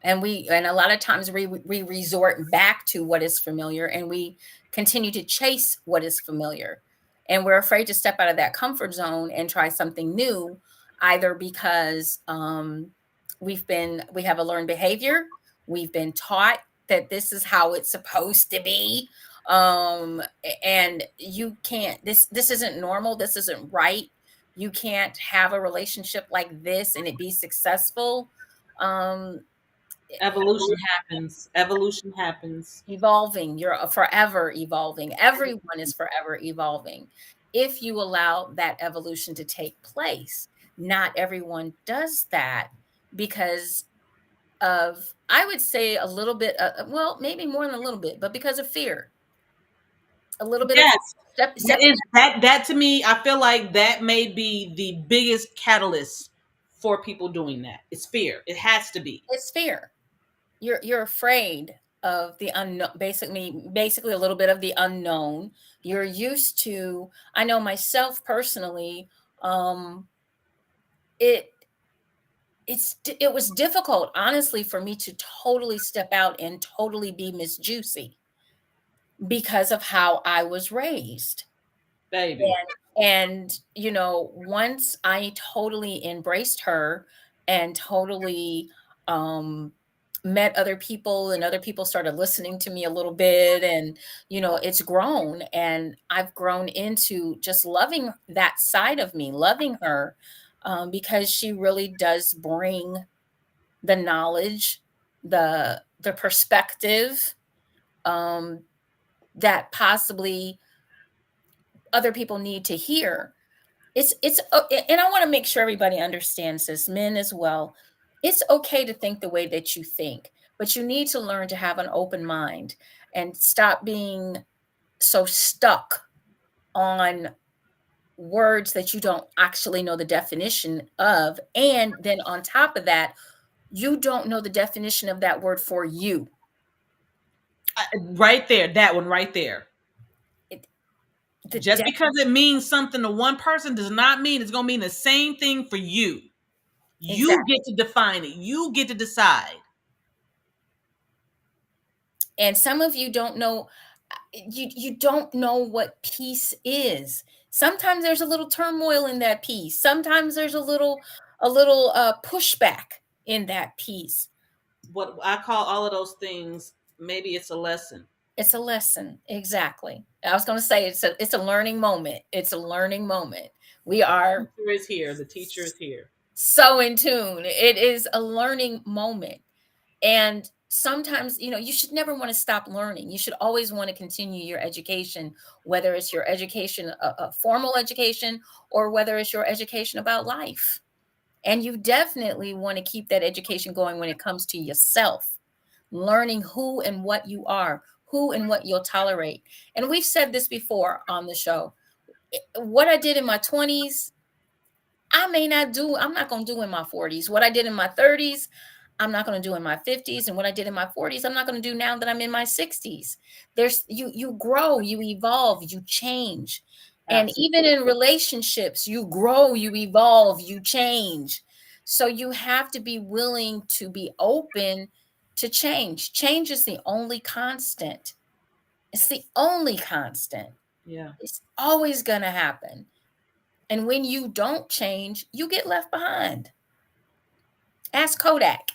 And a lot of times we resort back to what is familiar, and we continue to chase what is familiar. And we're afraid to step out of that comfort zone and try something new, either because we have a learned behavior. We've been taught that this is how it's supposed to be. And you can't, this isn't normal. This isn't right. You can't have a relationship like this and it be successful. Evolution happens. Evolving. You're forever evolving. Everyone is forever evolving if you allow that evolution to take place. Not everyone does that because of, I would say, a little bit, well, maybe more than a little bit, but because of fear. A little bit. Yes. That to me, I feel like that may be the biggest catalyst for people doing that. It's fear. It has to be. It's fear. You're afraid of the unknown, basically a little bit of the unknown. You're used to, I know myself personally, it was difficult, honestly, for me to totally step out and totally be Miss Juicy because of how I was raised. Baby. And once I totally embraced her and totally met other people, and other people started listening to me a little bit, and it's grown, and I've grown into just loving that side of me, loving her, because she really does bring the knowledge, the perspective, that possibly other people need to hear. It's and I want to make sure everybody understands this, men as well. It's okay to think the way that you think, but you need to learn to have an open mind and stop being so stuck on words that you don't actually know the definition of. And then on top of that, you don't know the definition of that word for you. Right there, that one right there. Just because it means something to one person does not mean it's going to mean the same thing for you. Exactly. You get to define it. You get to decide. And some of you don't know, you don't know what peace is. Sometimes there's a little turmoil in that peace. Sometimes there's a little pushback in that peace. What I call all of those things, maybe it's a lesson. It's a lesson. Exactly. I was going to say it's a learning moment. It's a learning moment. We are. The teacher is here. The teacher is here. So in tune. It is a learning moment. And sometimes, you should never want to stop learning. You should always want to continue your education, whether it's your education, a formal education, or whether it's your education about life. And you definitely want to keep that education going when it comes to yourself, learning who and what you are, who and what you'll tolerate. And we've said this before on the show. What I did in my 20s, I'm not going to do in my 40s. What I did in my 30s, I'm not going to do in my 50s. And what I did in my 40s, I'm not going to do now that I'm in my 60s. You grow, you evolve, you change. And even in relationships, you grow, you evolve, you change. So you have to be willing to be open to change. Change is the only constant. It's the only constant. Yeah. It's always going to happen. And when you don't change, you get left behind. Ask Kodak.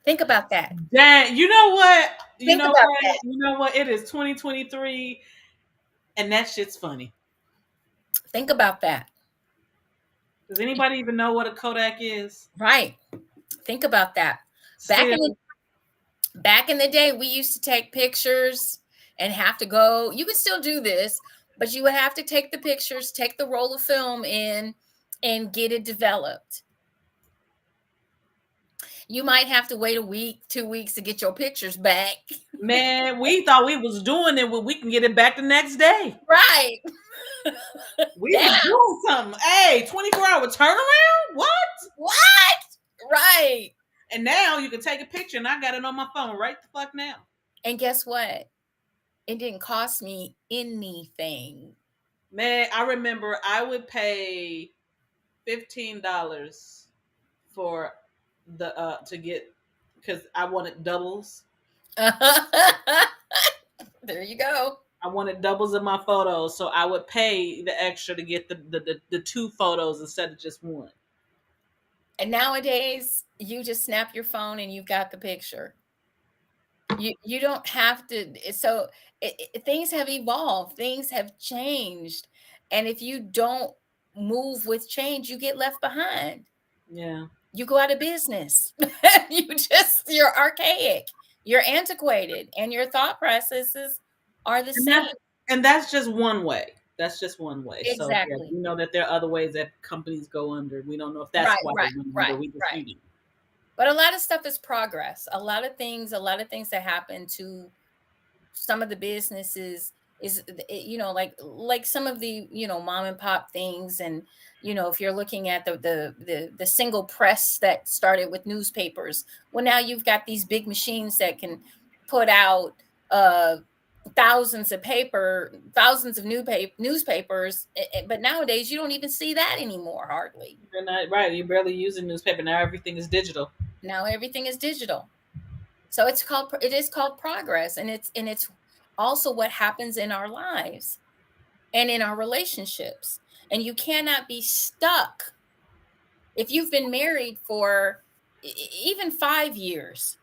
Think about that. Dang, you know what? Think about that. You know what? It is 2023 and that shit's funny. Think about that. Does anybody even know what a Kodak is? Right. Think about that. Back in the day, we used to take pictures and have to go. You can still do this, but you would have to take the pictures, take the roll of film in, and get it developed. You might have to wait a week, 2 weeks to get your pictures back. Man, we thought we was doing it when we can get it back the next day. Right. We was doing something. Hey, 24-hour turnaround? What? Right. And now you can take a picture and I got it on my phone right the fuck now. And guess what? It didn't cost me anything. Man, I remember I would pay $15 for the to get, because I wanted doubles. There you go. I wanted doubles of my photos, so I would pay the extra to get the 2 photos instead of just one. And nowadays, you just snap your phone and you've got the picture. You don't have to. So things have evolved. Things have changed. And if you don't move with change, you get left behind. Yeah. You go out of business. You're archaic. You're antiquated. And your thought processes are the same. And that's just one way. That's just one way. Exactly. So, yeah, we know that there are other ways that companies go under. We don't know if that's why they went under. We just need. But a lot of stuff is progress. A lot of things that happen to some of the businesses is, like some of the, mom and pop things. And, if you're looking at the single press that started with newspapers, well, now you've got these big machines that can put out thousands of newspapers, but nowadays you don't even see that anymore, hardly. You're not right. You're barely using newspaper now. Everything is digital. So it is called progress, and it's also what happens in our lives and in our relationships. And you cannot be stuck if you've been married for even 5 years.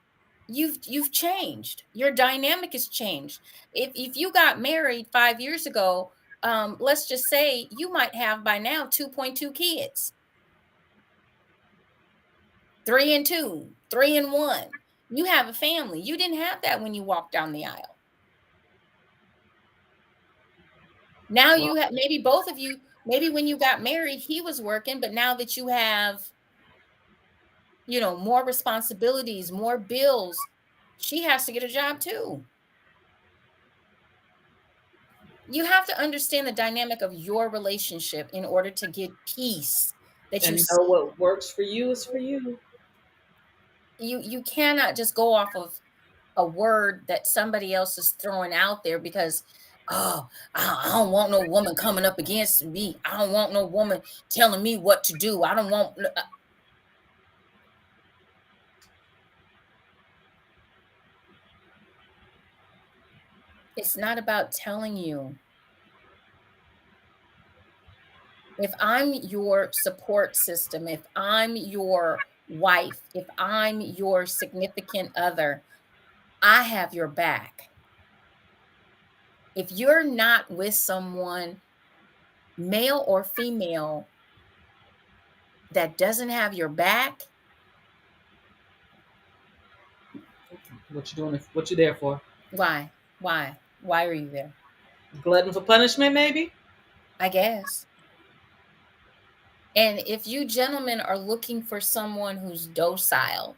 You've changed. Your dynamic has changed. If you got married 5 years ago, let's just say you might have by now 2.2 kids. 3 and 2, 3 and 1. You have a family. You didn't have that when you walked down the aisle. Now you have, maybe both of you, maybe when you got married, he was working, but now that you have, more responsibilities, more bills, she has to get a job too. You have to understand the dynamic of your relationship in order to get peace. And know what works for you is for you. You cannot just go off of a word that somebody else is throwing out there because, I don't want no woman coming up against me. I don't want no woman telling me what to do. I don't want. It's not about telling you. If I'm your support system, if I'm your wife, if I'm your significant other, I have your back. If you're not with someone, male or female, that doesn't have your back, what you doing? What you there for? Why? Why are you there? Glutton for punishment, maybe? I guess. And if you gentlemen are looking for someone who's docile,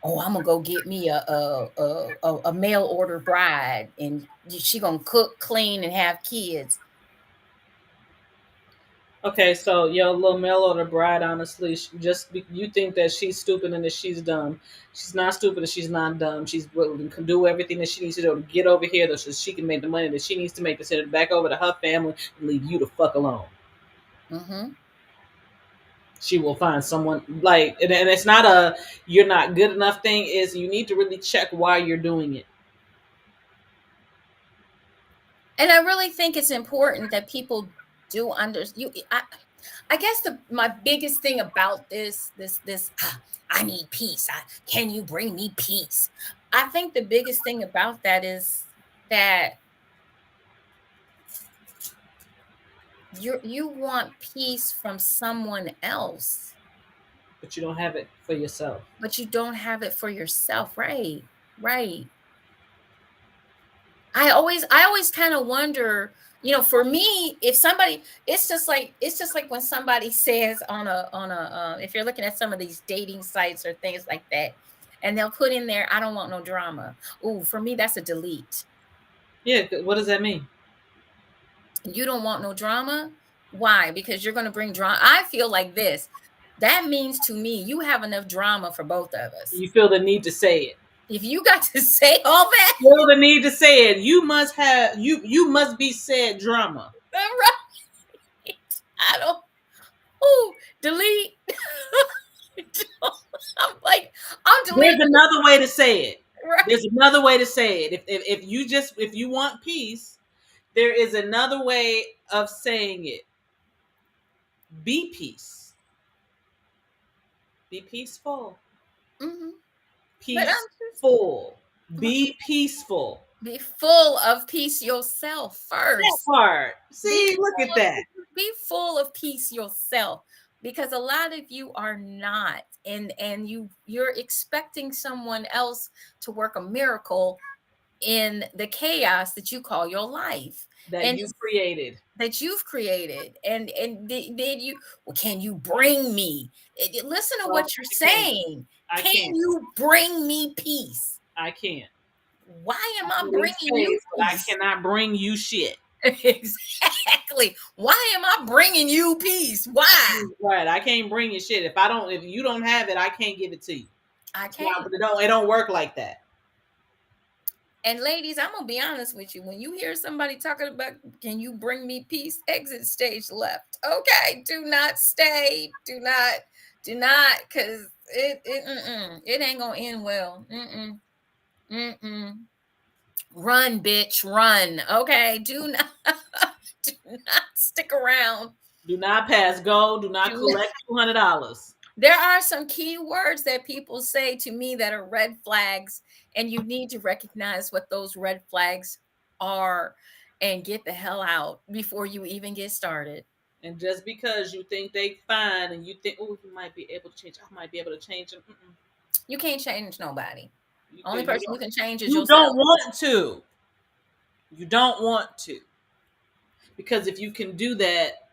I'm gonna go get me a mail order bride, and she gonna cook, clean, and have kids. Okay, so your little mail order bride, honestly, you think that she's stupid and that she's dumb. She's not stupid and she's not dumb. She's willing to do everything that she needs to do to get over here so she can make the money that she needs to make to send it back over to her family and leave you the fuck alone. Mm-hmm. She will find someone like, and it's not a you're not good enough thing. Is you need to really check why you're doing it. And I really think it's important that people do understand. I guess my biggest thing about this I need peace. Can you bring me peace? I think the biggest thing about that is that you want peace from someone else, But you don't have it for yourself. but you don't have it for yourself. Right. I always kind of wonder, for me, if somebody, it's just like when somebody says on a if you're looking at some of these dating sites or things like that, and they'll put in there, I don't want no drama. Ooh, for me, that's a delete. Yeah, what does that mean? You don't want no drama? Why? Because you're going to bring drama. I feel like this. That means to me, you have enough drama for both of us. You feel the need to say it. If you got to say all that, feel the need to say it. You must be said drama. Right. I don't. Ooh, delete. I'm deleting. There's another way to say it. Right. There's another way to say it. If you want peace, there is another way of saying it. Be peace. Be peaceful. Mm-hmm. Peaceful. Be peaceful. Be full of peace yourself first. That part. See, look at that. Be full of peace yourself, because a lot of you are not, and you're expecting someone else to work a miracle in the chaos that you call your life, that you've created. And did you? Well, can you bring me? Listen to what you're saying. Can you bring me peace? I can't. Why am I bringing you peace? I cannot bring you shit. Exactly. Why am I bringing you peace? Why? Right. I can't bring you shit. If you don't have it, I can't give it to you. I can't. It don't work like that. And ladies, I'm gonna be honest with you. When you hear somebody talking about, can you bring me peace? Exit stage left. Okay, do not stay. Do not, because it ain't gonna end well. Run, bitch, run. Okay, do not stick around. Do not pass go. Do not collect $200. There are some key words that people say to me that are red flags, and you need to recognize what those red flags are and get the hell out before you even get started. And just because you think they fine and you think, oh, you might be able to change, I might be able to change them. You can't change nobody. Only person you can change is yourself. You don't want to. You don't want to. Because if you can do that,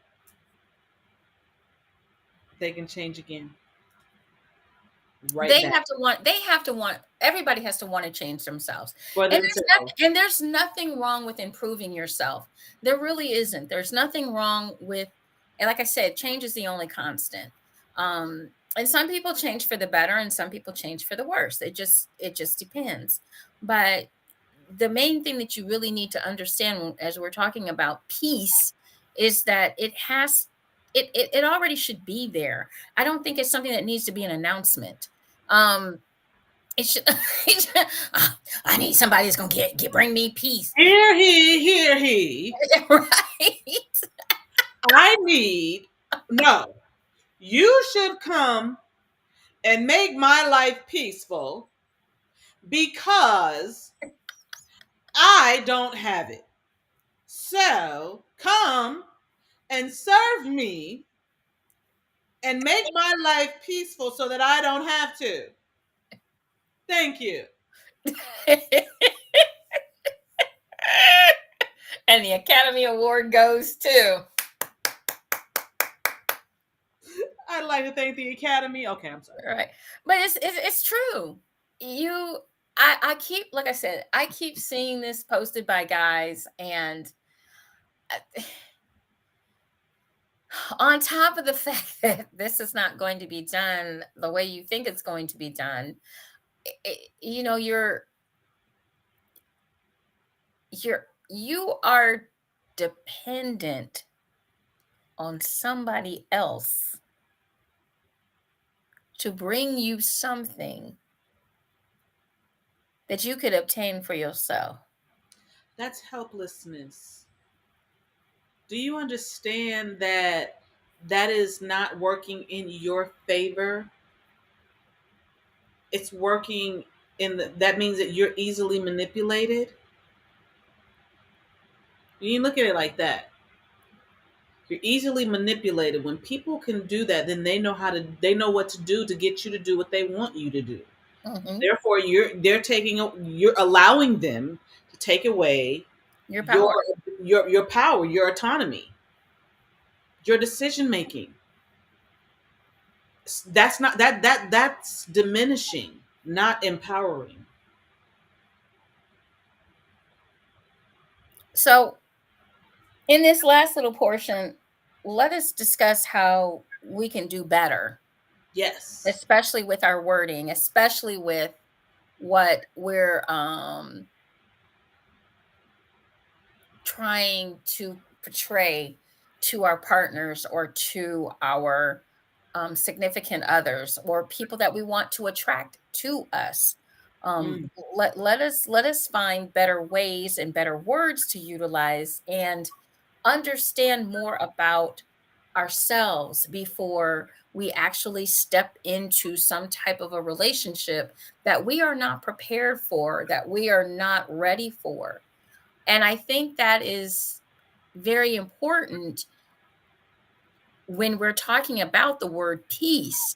they can change again. Right. They have to want, everybody has to want to change themselves. And there's nothing wrong with improving yourself. There really isn't. There's nothing wrong with, and like I said, change is the only constant. And some people change for the better and some people change for the worse. It just depends. But the main thing that you really need to understand as we're talking about peace is that it already should be there. I don't think it's something that needs to be an announcement. It should. I need somebody that's gonna bring me peace. Hear he. Right. No. You should come and make my life peaceful because I don't have it. So come and serve me and make my life peaceful so that I don't have to. Thank you. And the Academy Award goes to. I'd like to thank the Academy. Okay, I'm sorry. Right. But it's true. I keep, like I said, I keep seeing this posted by guys, and On top of the fact that this is not going to be done the way you think it's going to be done, you know, you are dependent on somebody else to bring you something that you could obtain for yourself. That's helplessness. Do you understand that that is not working in your favor? It's working that means that you're easily manipulated. You look at it like that. You're easily manipulated. When people can do that, then they know what to do to get you to do what they want you to do. Mm-hmm. Therefore, you're allowing them to take away Your power. your power, your autonomy, your decision making. That's diminishing, not empowering. So, in this last little portion, let us discuss how we can do better, Yes. especially with our wording, especially with what we're trying to portray to our partners or to our significant others or people that we want to attract to us. Let us find better ways and better words to utilize and understand more about ourselves before we actually step into some type of a relationship that we are not prepared for, that we are not ready for. And I think that is very important when we're talking about the word peace.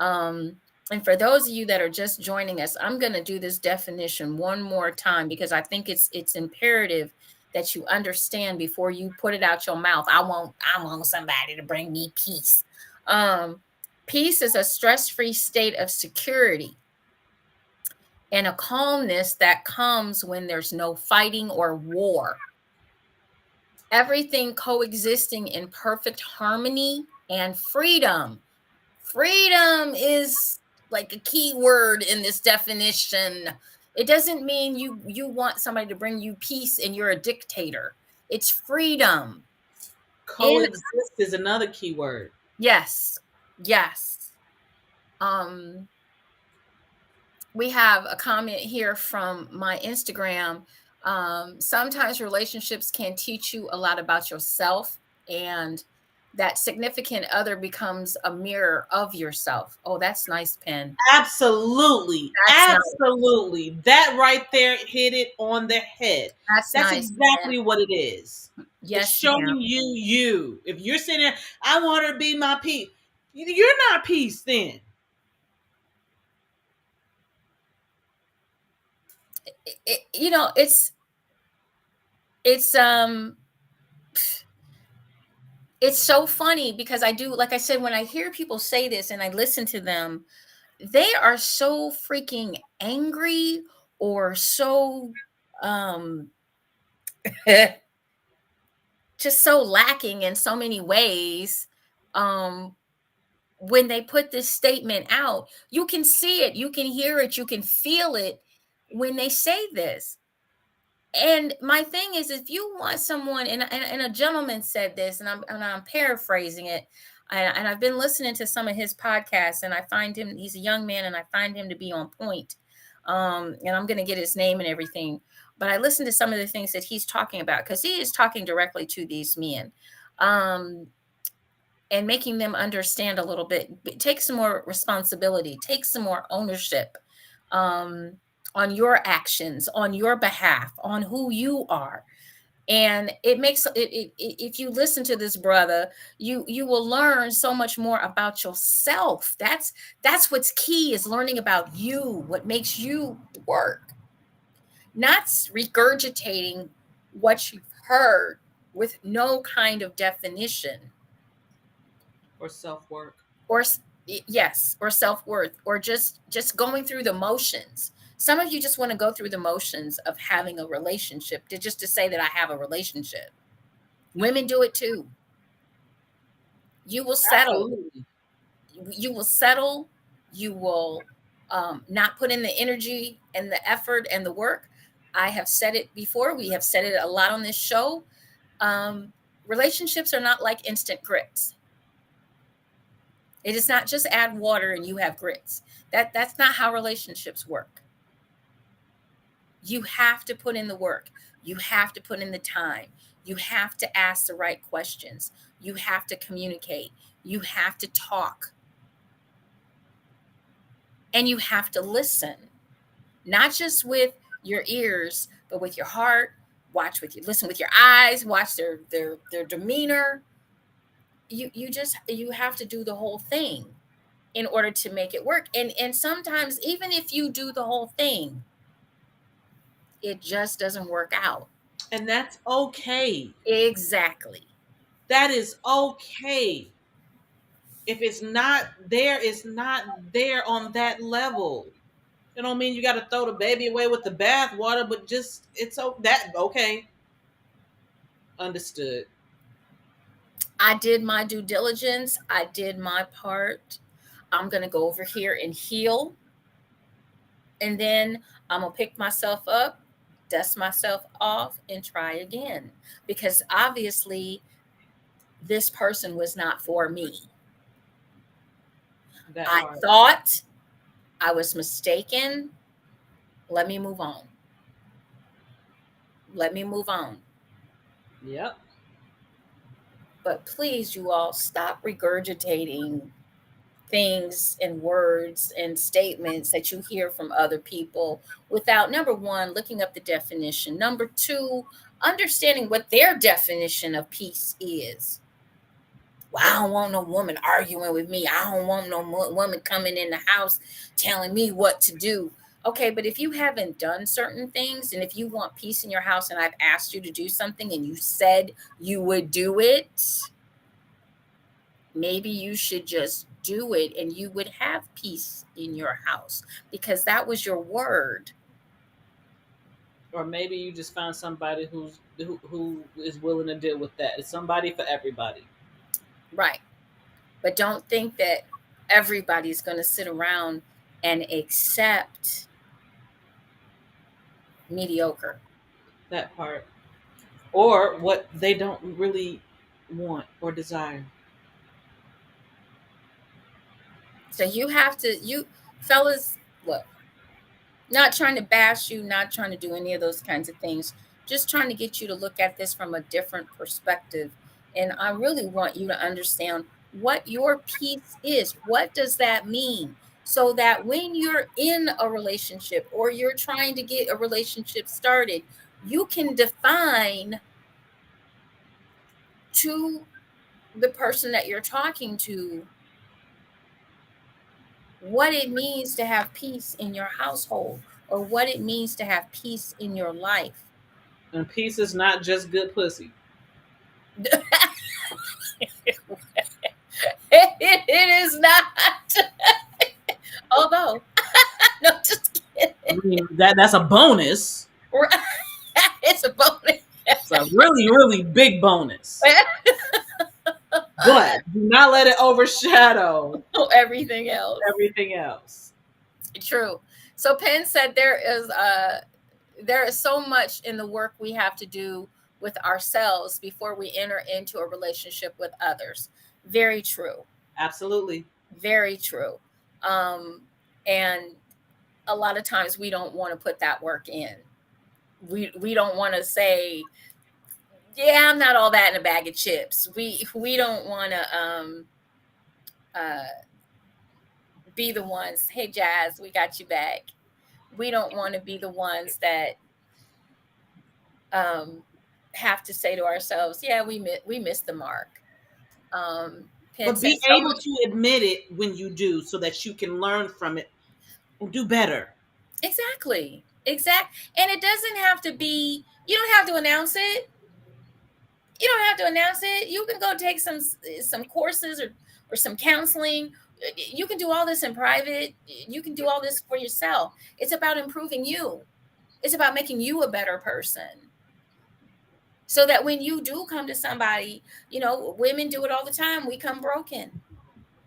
And for those of you that are just joining us, I'm going to do this definition one more time because I think it's imperative that you understand before you put it out your mouth. I want somebody to bring me peace. Peace is a stress-free state of security and a calmness that comes when there's no fighting or war. Everything coexisting in perfect harmony and freedom. Freedom is like a key word in this definition. It doesn't mean you want somebody to bring you peace and you're a dictator. It's freedom. Coexist is another key word. Yes. We have a comment here from my Instagram. Sometimes relationships can teach you a lot about yourself, and that significant other becomes a mirror of yourself. Oh, that's nice, Pen. Absolutely. Absolutely. Nice. That right there hit it on the head. That's nice, exactly Pen. What it is. Yes. It's showing you. If you're sitting there, I want her to be my peace. You're not peace then. You know, it's so funny because I do, like I said, when I hear people say this and I listen to them, they are so freaking angry or so just so lacking in so many ways. When they put this statement out, you can see it, you can hear it, you can feel it when they say this. And my thing is, if you want someone, and a gentleman said this, and I'm paraphrasing it, and I've been listening to some of his podcasts, and I find him, he's a young man, and I find him to be on point. And I'm going to get his name and everything, but I listened to some of the things that he's talking about because he is talking directly to these men, and making them understand a little bit. Take some more responsibility, take some more ownership. On your actions, on your behalf, on who you are. And it makes it, if you listen to this brother, you will learn so much more about yourself. That's what's key, is learning about you, what makes you work, not regurgitating what you've heard with no kind of definition or self-worth, or self-worth, or just going through the motions. Some of you just want to go through the motions of having a relationship just to say that I have a relationship. Women do it too. You will settle. Absolutely. You will settle. You will not put in the energy and the effort and the work. I have said it before. We have said it a lot on this show. Relationships are not like instant grits. It is not just add water and you have grits. That's not how relationships work. You have to put in the work. You have to put in the time. You have to ask the right questions. You have to communicate. You have to talk. And you have to listen, not just with your ears, but with your heart. Listen with your eyes, watch their demeanor. You have to do the whole thing in order to make it work. And sometimes even if you do the whole thing, it just doesn't work out. And that's okay. Exactly. That is okay. If it's not there, it's not there on that level. It don't mean you got to throw the baby away with the bathwater, but just okay. Understood. I did my due diligence. I did my part. I'm going to go over here and heal. And then I'm going to pick myself up, dust myself off, and try again. Because obviously, this person was not for me. I thought I was mistaken. Let me move on. Let me move on. Yep. But please, you all, stop regurgitating things and words and statements that you hear from other people without, number one, looking up the definition. Number two, understanding what their definition of peace is. Well, I don't want no woman arguing with me. I don't want no woman coming in the house telling me what to do. Okay, but if you haven't done certain things, and if you want peace in your house and I've asked you to do something and you said you would do it, maybe you should just do it and you would have peace in your house because that was your word. Or maybe you just found somebody who is willing to deal with that. It's somebody for everybody. Right. But don't think that everybody's going to sit around and accept mediocre. That part. Or what they don't really want or desire. So you have to, you fellas, look, not trying to bash you, not trying to do any of those kinds of things, just trying to get you to look at this from a different perspective. And I really want you to understand what your peace is. What does that mean? So that when you're in a relationship or you're trying to get a relationship started, you can define to the person that you're talking to what it means to have peace in your household or what it means to have peace in your life. And peace is not just good pussy. It is not. Although, no, just kidding. I mean, that's a bonus. It's a bonus. It's a really, really big bonus. But do not let it overshadow everything else. Everything else. True. So Penn said there is so much in the work we have to do with ourselves before we enter into a relationship with others. Very true. Absolutely. Very true. And a lot of times we don't want to put that work in. We don't want to say, yeah, I'm not all that in a bag of chips. We don't want to be the ones, hey, Jazz, we got you back. We don't want to be the ones that have to say to ourselves, yeah, we missed the mark. But be able to admit it when you do so that you can learn from it and do better. Exactly. And it doesn't have to be, you don't have to announce it. You don't have to announce it. You can go take some courses or some counseling. You can do all this in private. You can do all this for yourself. It's about improving you. It's about making you a better person. So that when you do come to somebody, women do it all the time. We come broken.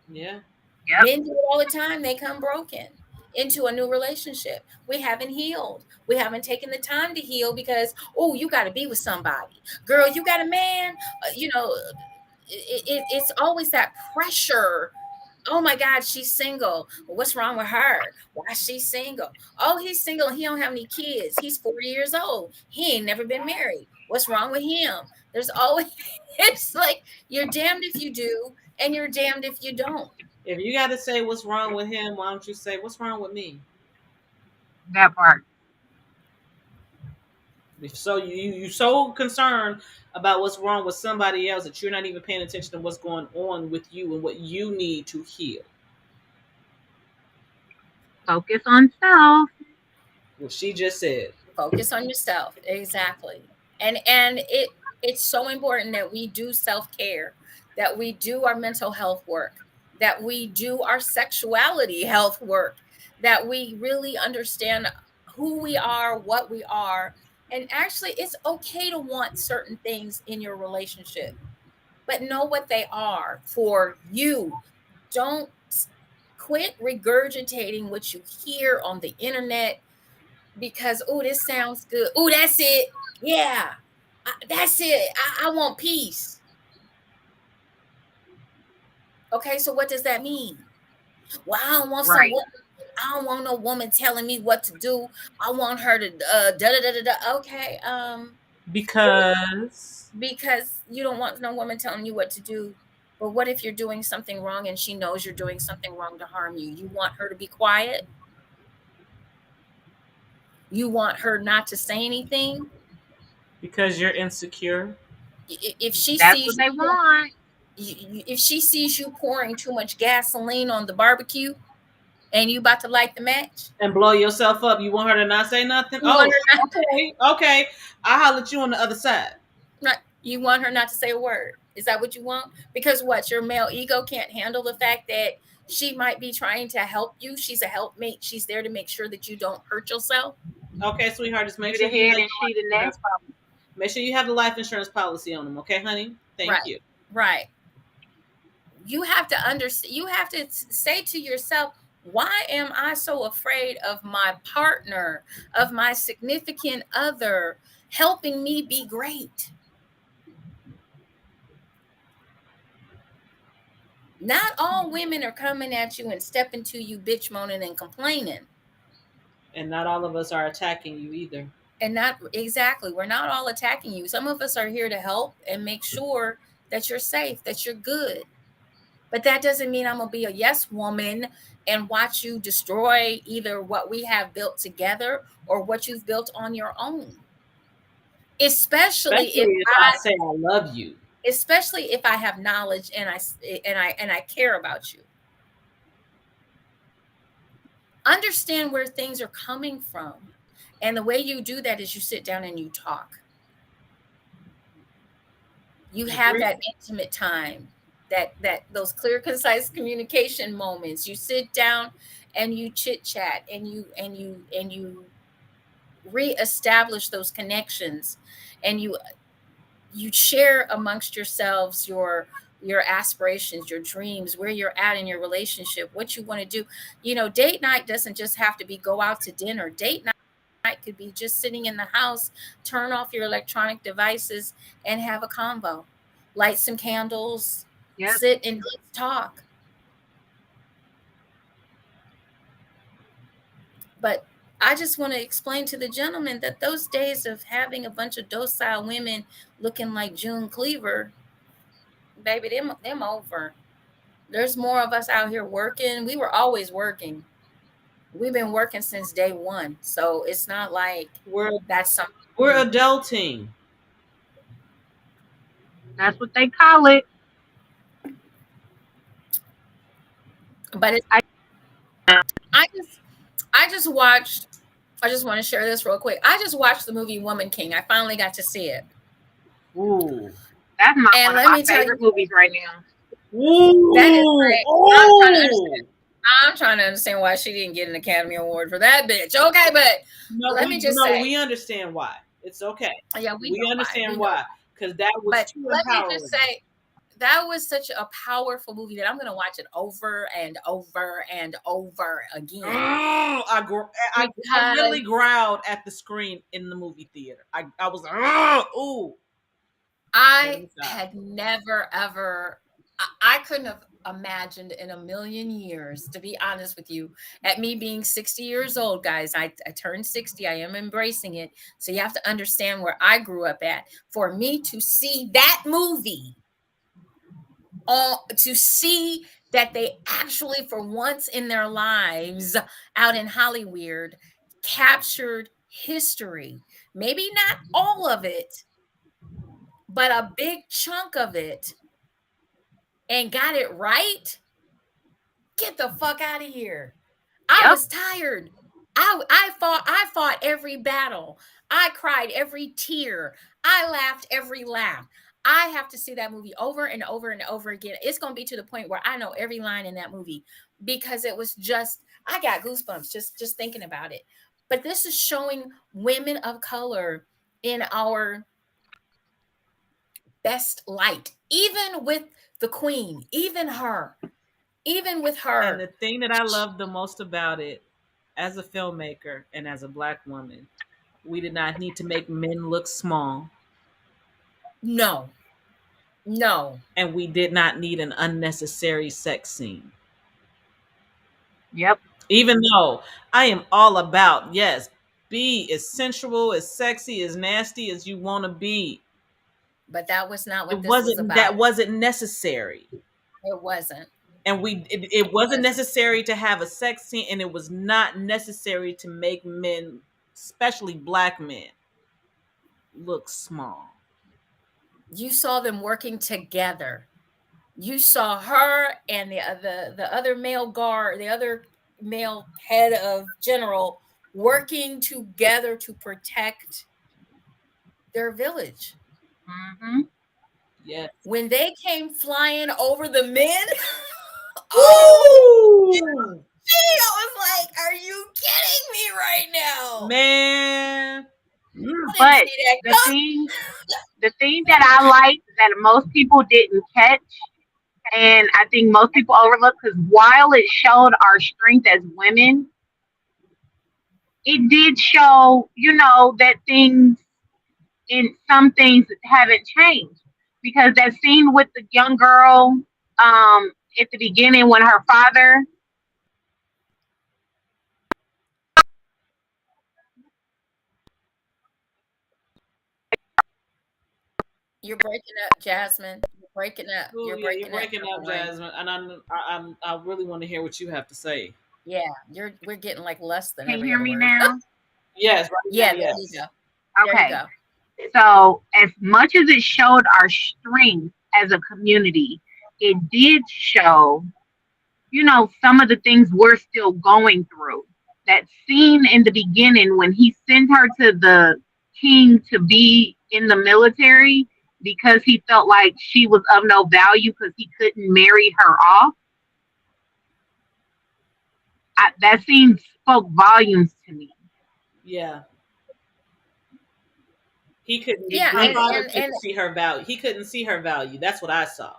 Yeah. Yep. Men do it all the time. They come broken into a new relationship. We haven't healed. We haven't taken the time to heal because, oh, you got to be with somebody. Girl, you got a man. It's always that pressure. Oh my God, she's single. What's wrong with her? Why is she single? Oh, he's single. He don't have any kids. He's 40 years old. He ain't never been married. What's wrong with him? There's always, it's like you're damned if you do and you're damned if you don't. If you got to say what's wrong with him, why don't you say what's wrong with me? That part. So you so concerned about what's wrong with somebody else that you're not even paying attention to what's going on with you and what you need to heal. Focus on self. What she just said. Focus on yourself. Exactly. And it's so important that we do self-care, that we do our mental health work, that we do our sexuality health work, that we really understand who we are, what we are. And actually, it's okay to want certain things in your relationship, but know what they are for you. Don't quit regurgitating what you hear on the internet because, oh, this sounds good. Oh, that's it. Yeah, that's it. I want peace. Okay, so what does that mean? Well, I don't want Right. I don't want no woman telling me what to do. I want her to da da da da. Okay, Because you don't want no woman telling you what to do. But what if you're doing something wrong and she knows you're doing something wrong to harm you? You want her to be quiet? You want her not to say anything? Because you're insecure. If she That's sees what they want. if she sees you pouring too much gasoline on the barbecue and you about to light the match and blow yourself up, you want her to not say nothing? Okay. I'll holler at you on the other side. Right. You want her not to say a word. Is that what you want? Because what? Your male ego can't handle the fact that she might be trying to help you. She's a helpmate. She's there to make sure that you don't hurt yourself. Okay, sweetheart, just make Sure sure you have the next. Make sure you have the life insurance policy on them, okay, honey? Thank you. Right. You have to understand. You have to say to yourself, why am I so afraid of my partner, of my significant other helping me be great? Not all women are coming at you and stepping to you, bitch moaning and complaining. And not all of us are attacking you either. And not exactly. We're not all attacking you. Some of us are here to help and make sure that you're safe, that you're good. But that doesn't mean I'm going to be a yes woman and watch you destroy either what we have built together or what you've built on your own. Especially if I say I love you. Especially if I have knowledge and I care about you. Understand where things are coming from. And the way you do that is you sit down and you talk. You have that intimate time, that those clear, concise communication moments. You sit down and you chit chat and you reestablish those connections, and you share amongst yourselves your aspirations, your dreams, where you're at in your relationship, what you want to do. Date night doesn't just have to be go out to dinner. Date night could be just sitting in the house, turn off your electronic devices and have a convo, light some candles, sit and let's talk. But I just want to explain to the gentleman that those days of having a bunch of docile women looking like June Cleaver, baby, them over. There's more of us out here working. We were always working. We've been working since day one. So it's not like that's something. We're adulting. That's what they call it. But I just watched, I just want to share this real quick. I just watched the movie Woman King. I finally got to see it. Ooh. That's one of my favorite movies right now. Ooh. That is great. I'm trying to understand why she didn't get an Academy Award for that bitch. Okay, but let me just say. we understand why. It's okay. Yeah, we We know why. understand We know why. Because that was But too let me just empowering. say, that was such a powerful movie that I'm going to watch it over and over and over again. I really growled at the screen in the movie theater. I was ooh. I had never ever, I couldn't have imagined in a million years, to be honest with you, at me being 60 years old, guys. I turned 60. I am embracing it. So you have to understand where I grew up at. For me to see that movie, to see that they actually, for once in their lives out in Hollywood, captured history. Maybe not all of it, but a big chunk of it, and got it right. Get the fuck out of here. I was tired. I fought every battle. I cried every tear. I laughed every laugh. I have to see that movie over and over and over again. It's going to be to the point where I know every line in that movie, because it was just, I got goosebumps just thinking about it. But this is showing women of color in our best light, even with the queen, even with her. And the thing that I love the most about it, as a filmmaker and as a Black woman, we did not need to make men look small. No. And we did not need an unnecessary sex scene. Yep. Even though I am all about, yes, be as sensual, as sexy, as nasty as you want to be. But that was not what this was about. That wasn't necessary. It wasn't. And it wasn't necessary to have a sex scene, and it was not necessary to make men, especially Black men, look small. You saw them working together. You saw her and the other male guard, the other male head of general, working together to protect their village. Mm-hmm. Yes. When they came flying over the men, oh, I was like, "Are you kidding me right now, man?" But the thing that I liked that most people didn't catch, and I think most people overlook, because while it showed our strength as women, it did show, that some things haven't changed. Because that scene with the young girl at the beginning when her father. You're breaking up, Jasmine. You're breaking up. Ooh, you're breaking up, Jasmine. And I really want to hear what you have to say. Yeah, we're getting like less than. Can you every hear other me word. now? Yes. Right yeah. now, yes. There you go. Okay. There you go. So as much as it showed our strength as a community, it did show, some of the things we're still going through. That scene in the beginning when he sent her to the king to be in the military because he felt like she was of no value because he couldn't marry her off. That scene spoke volumes to me. Yeah. He couldn't. Yeah, My father couldn't see her value. He couldn't see her value. That's what I saw.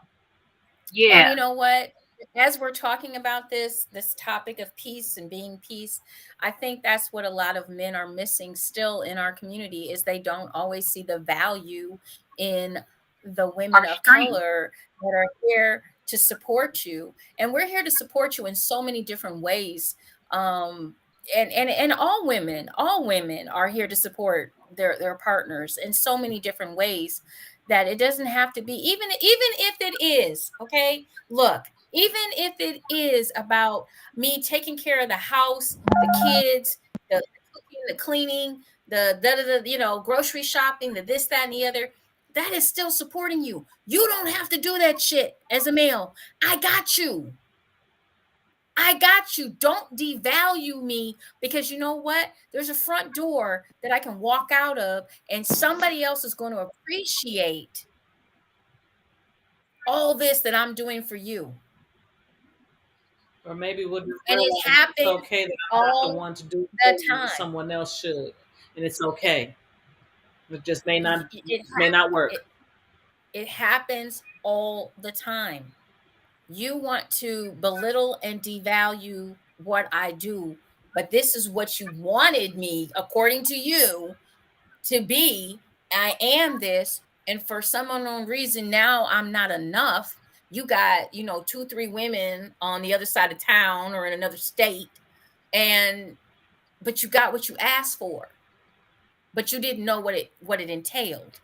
Yeah. And you know what? As we're talking about this topic of peace and being peace, I think that's what a lot of men are missing still in our community, is they don't always see the value in the women of color that are here to support you. And we're here to support you in so many different ways. And all women are here to support their partners in so many different ways, that it doesn't have to be, even if it is, okay, look, even if it is about me taking care of the house, the kids, the cooking, the cleaning, the grocery shopping, the this, that, and the other, that is still supporting you. You don't have to do that shit as a male. I got you. Don't devalue me, because you know what? There's a front door that I can walk out of, and somebody else is going to appreciate all this that I'm doing for you. Or maybe we'll just and it happens. It's okay that I'm not the one to do the time. Someone else should, and it's okay. It just may not work. It happens all the time. You want to belittle and devalue what I do, but this is what you wanted me, according to you, to be. I am this, and for some unknown reason, now I'm not enough. You got, 2, 3 women on the other side of town or in another state, but you got what you asked for, but you didn't know what it entailed.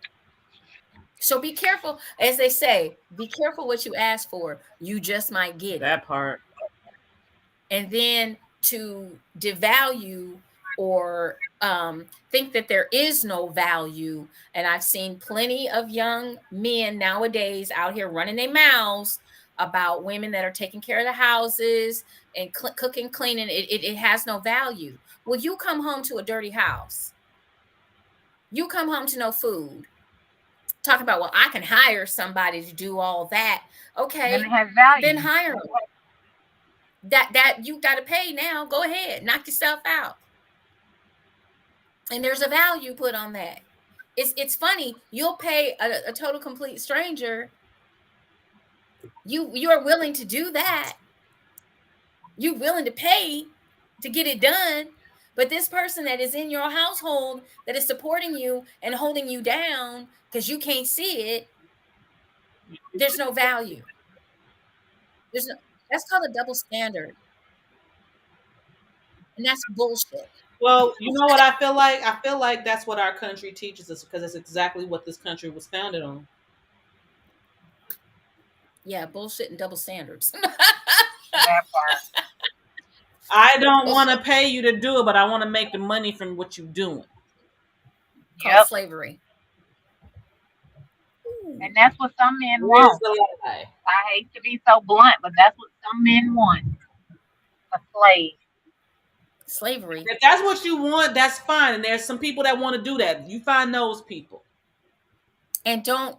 So be careful, as they say, be careful what you ask for. You just might get that part. And then to devalue or think that there is no value. And I've seen plenty of young men nowadays out here running their mouths about women that are taking care of the houses and cooking, cleaning. It has no value. Well, you come home to a dirty house. You come home to no food. Talk about, well, I can hire somebody to do all that. Okay, then it has value. Then hire them. That you got to pay now. Go ahead, knock yourself out. And there's a value put on that. It's funny. You'll pay a total complete stranger. You are willing to do that. You're willing to pay to get it done. But this person that is in your household that is supporting you and holding you down because you can't see it, there's no value. That's called a double standard. And that's bullshit. Well, you know what I feel like? I feel like that's what our country teaches us, because it's exactly what this country was founded on. Yeah, bullshit and double standards. That part. I don't want to pay you to do it, but I want to make the money from what you're doing. Called slavery. And that's what some men want. I hate to be so blunt, but that's what some men want. A slave. Slavery. If that's what you want, that's fine. And there's some people that want to do that. You find those people. And don't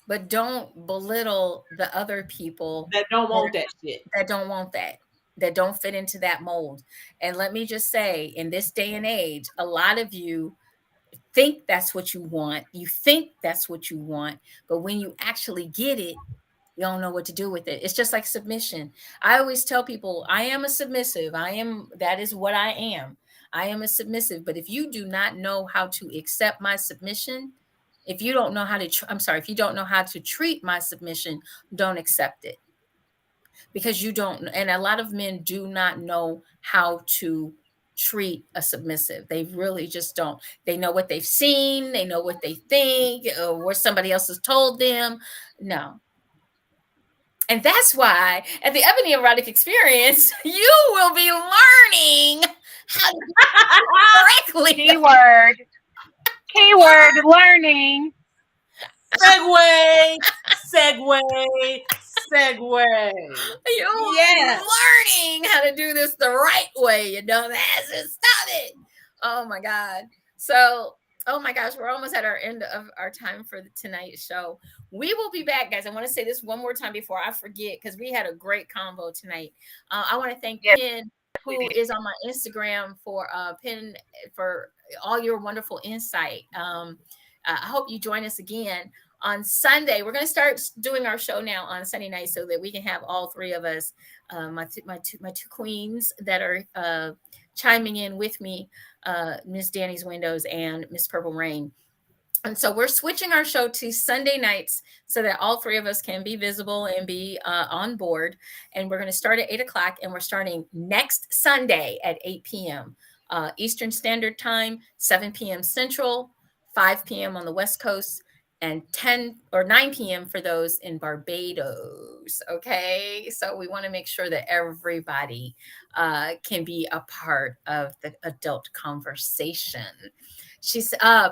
belittle the other people that don't want that shit. That don't want that. That don't fit into that mold. And let me just say, in this day and age, a lot of you think that's what you want. You think that's what you want. But when you actually get it, you don't know what to do with it. It's just like submission. I always tell people, I am a submissive. That is what I am. I am a submissive. But if you do not know how to accept my submission, if you don't know how to, if you don't know how to treat my submission, don't accept it. Because you don't, and a lot of men do not know how to treat a submissive. They really just don't. They know what they've seen, they know what they think, or what somebody else has told them. No. And that's why at the Ebony Erotic Experience, you will be learning how to do it correctly. Keyword learning. Segue. You're learning how to do this the right way. You know that. Stop it. Oh my God. So, oh my gosh, we're almost at our end of our time for tonight's show. We will be back, guys. I want to say this one more time before I forget, because we had a great convo tonight. I want to thank Penn, who is on my Instagram, for Penn, for all your wonderful insight. I hope you join us again on Sunday. We're going to start doing our show now on Sunday night so that we can have all three of us, my two queens that are chiming in with me, Miss Danny's Windows and Miss Purple Rain. And so we're switching our show to Sunday nights so that all three of us can be visible and be on board. And we're going to start at 8 o'clock, and we're starting next Sunday at 8 p.m. Eastern Standard Time, 7 p.m. Central, 5 p.m. on the West Coast, and 10 or 9 p.m. for those in Barbados. Okay. So we want to make sure that everybody can be a part of the adult conversation.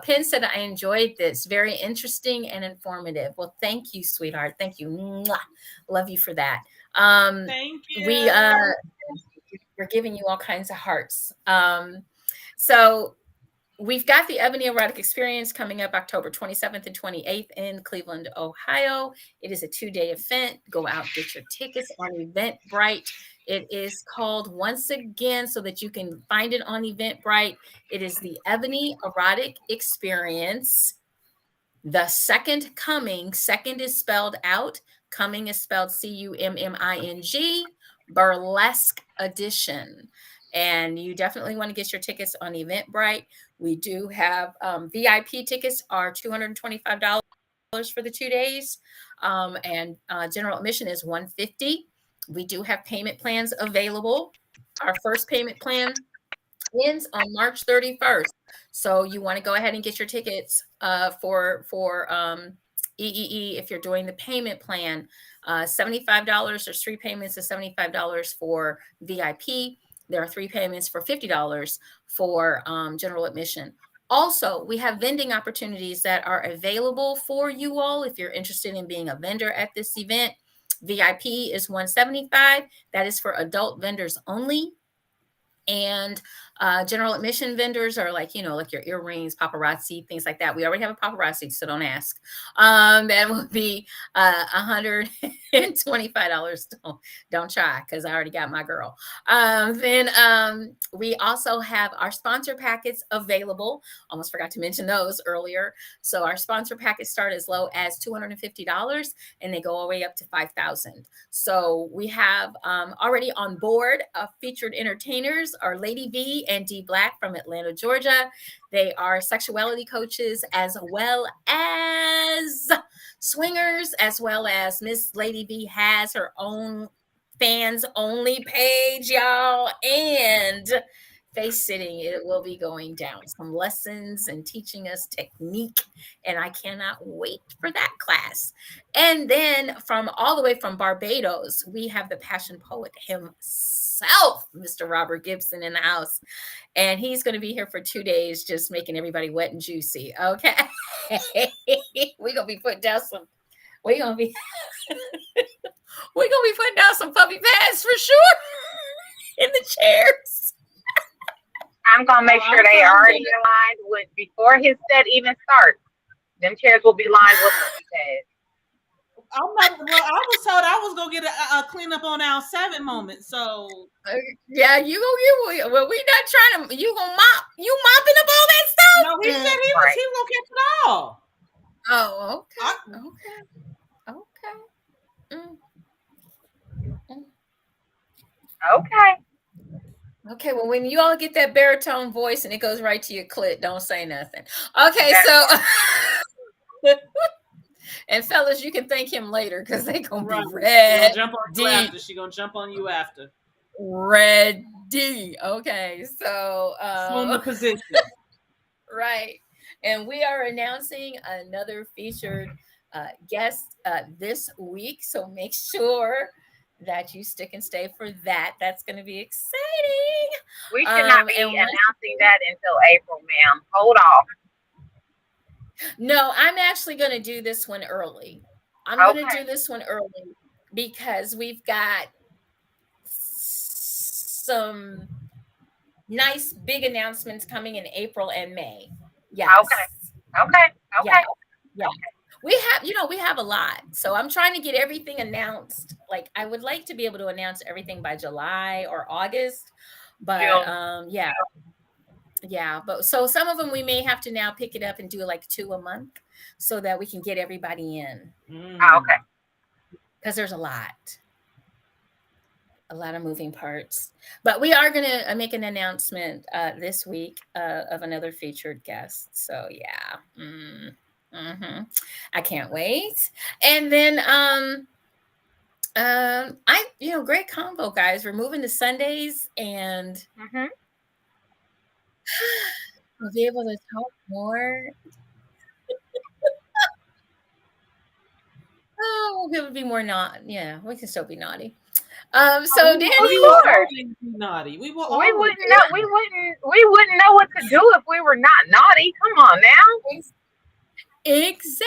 Penn said, I enjoyed this. Very interesting and informative. Well, thank you, sweetheart. Thank you. Mwah. Love you for that. Thank you. We're giving you all kinds of hearts. So we've got the Ebony Erotic Experience coming up October 27th and 28th in Cleveland, Ohio. It is a 2-day event. Go out, get your tickets on Eventbrite. It is called, once again, so that you can find it on Eventbrite, it is the Ebony Erotic Experience, The Second Coming. Second is spelled out. Coming is spelled Cumming, Burlesque Edition. And you definitely want to get your tickets on Eventbrite. We do have VIP tickets are $225 for the 2 days, and general admission is $150. We do have payment plans available. Our first payment plan ends on March 31st. So you want to go ahead and get your tickets for EEE if you're doing the payment plan. $75. There's 3 payments of $75 for VIP. There are 3 payments for $50 for general admission. Also, we have vending opportunities that are available for you all if you're interested in being a vendor at this event. VIP is $175. That is for adult vendors only. And general admission vendors are like, like your earrings, paparazzi, things like that. We already have a paparazzi, so don't ask. That would be $125. Don't try, because I already got my girl. Then we also have our sponsor packets available. Almost forgot to mention those earlier. So our sponsor packets start as low as $250, and they go all the way up to $5,000. So we have already on board featured entertainers are Lady V and D Black from Atlanta, Georgia. They are sexuality coaches as well as swingers, as well as Miss Lady V has her own fans only page, y'all, and face sitting. It will be going down some lessons and teaching us technique, and I cannot wait for that class. And then from all the way from Barbados, we have the passion poet himself, Mr. Robert Gibson, in the house, and he's going to be here for 2 days, just making everybody wet and juicy. Okay. We're gonna be putting down some putting down some puppy pads for sure in the chairs. I'm gonna make sure they are already aligned with before his set even starts. Them chairs will be lined with puppy pads. I was told I was gonna get a clean up on aisle 7 moment. So yeah, you go. Well, we not trying to. You gonna mop? You mopping up all that stuff? No, he said he was gonna catch it all. Oh, okay. Okay, well, when you all get that baritone voice and it goes right to your clit, don't say nothing. Okay, so and fellas, you can thank him later because they gonna be ready. She gonna jump on you after. Ready. Okay, so on the position. Right. And we are announcing another featured guest this week. So make sure that you stick and stay for that. That's going to be exciting. We should not be announcing that until April, ma'am. Hold off. No, I'm actually going to do this one early. I'm going to do this one early because we've got some nice big announcements coming in April and May. Yes. Okay. Yeah. We have a lot. So I'm trying to get everything announced. Like I would like to be able to announce everything by July or August. But yeah. But so some of them we may have to now pick it up and do like 2 a month so that we can get everybody in. Okay. Because there's a lot of moving parts. But we are going to make an announcement this week of another featured guest. So yeah. I can't wait. And then great combo, guys. We're moving to Sundays and we'll be able to talk more. We'll be able to be more we can still be naughty. So Danny, naughty. We wouldn't know what to do if we were not naughty. Come on now. Exactly.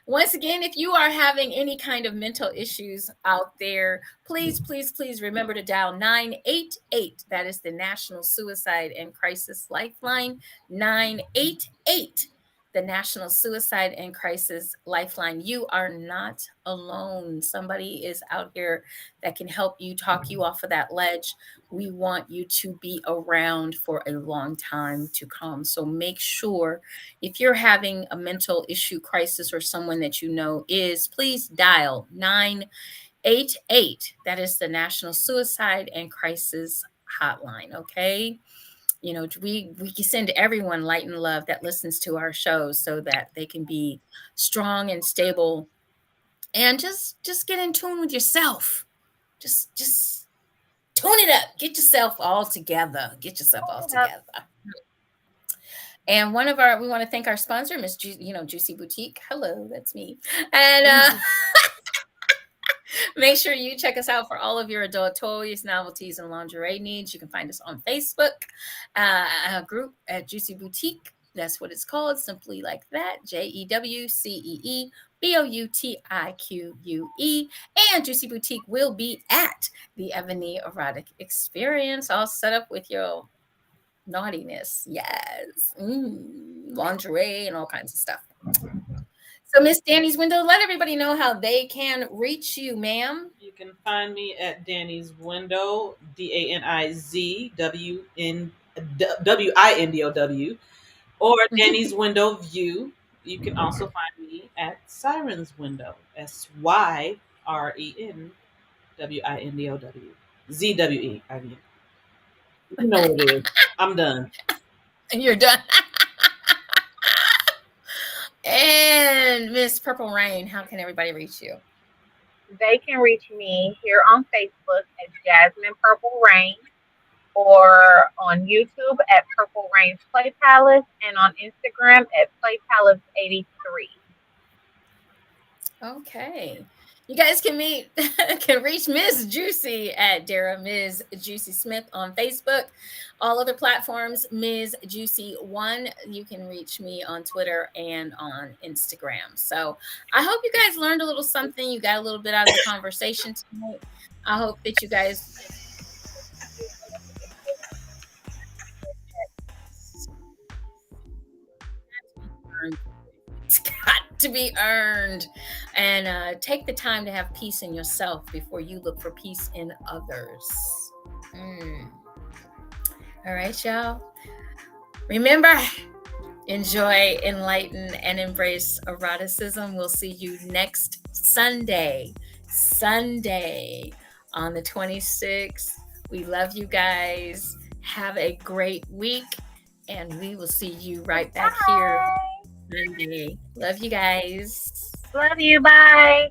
Once again, if you are having any kind of mental issues out there, please remember to dial 988. That is the National Suicide and Crisis Lifeline. 988. the National Suicide and Crisis Lifeline. You are not alone. Somebody is out here that can help you, talk you off of that ledge. We want you to be around for a long time to come. So make sure if you're having a mental issue crisis or someone that you know is, please dial 988. That is the National Suicide and Crisis Hotline. Okay. You know, we can send everyone light and love that listens to our shows so that they can be strong and stable, and just get in tune with yourself. Just tune it up. Get yourself all together. Get yourself all together. And we want to thank our sponsor, Miss Juicy Boutique. Hello, that's me. And make sure you check us out for all of your adult toys, novelties, and lingerie needs. You can find us on Facebook, a group at Juicy Boutique. That's what it's called, simply like that, JEWCEE BOUTIQUE. And Juicy Boutique will be at the Ebony Erotic Experience, all set up with your naughtiness. Yes. Lingerie and all kinds of stuff. So, Miss Danny's Window, let everybody know how they can reach you, ma'am. You can find me at Danny's Window, DANIZWINDOW, or Danny's Window View. You can also find me at Siren's Window, SYRENWINDOW, ZWE. I mean, you know what it is. I'm done. You're done. And Miss Purple Rain, how can everybody reach you? They can reach me here on Facebook at Jasmine Purple Rain, or on YouTube at Purple Rain's Play Palace, and on Instagram at Play Palace 83. Okay. You guys can reach Ms. Juicy at Dara Ms. Juicy Smith on Facebook. All other platforms, Ms. Juicy 1. You can reach me on Twitter and on Instagram. So I hope you guys learned a little something. You got a little bit out of the conversation tonight. I hope that you guys it's got to be earned. And take the time to have peace in yourself before you look for peace in others. All right, y'all. Remember, enjoy, enlighten, and embrace eroticism. We'll see you next Sunday on the 26th. We love you guys. Have a great week, and we will see you right back here Monday. Love you guys. Love you. Bye.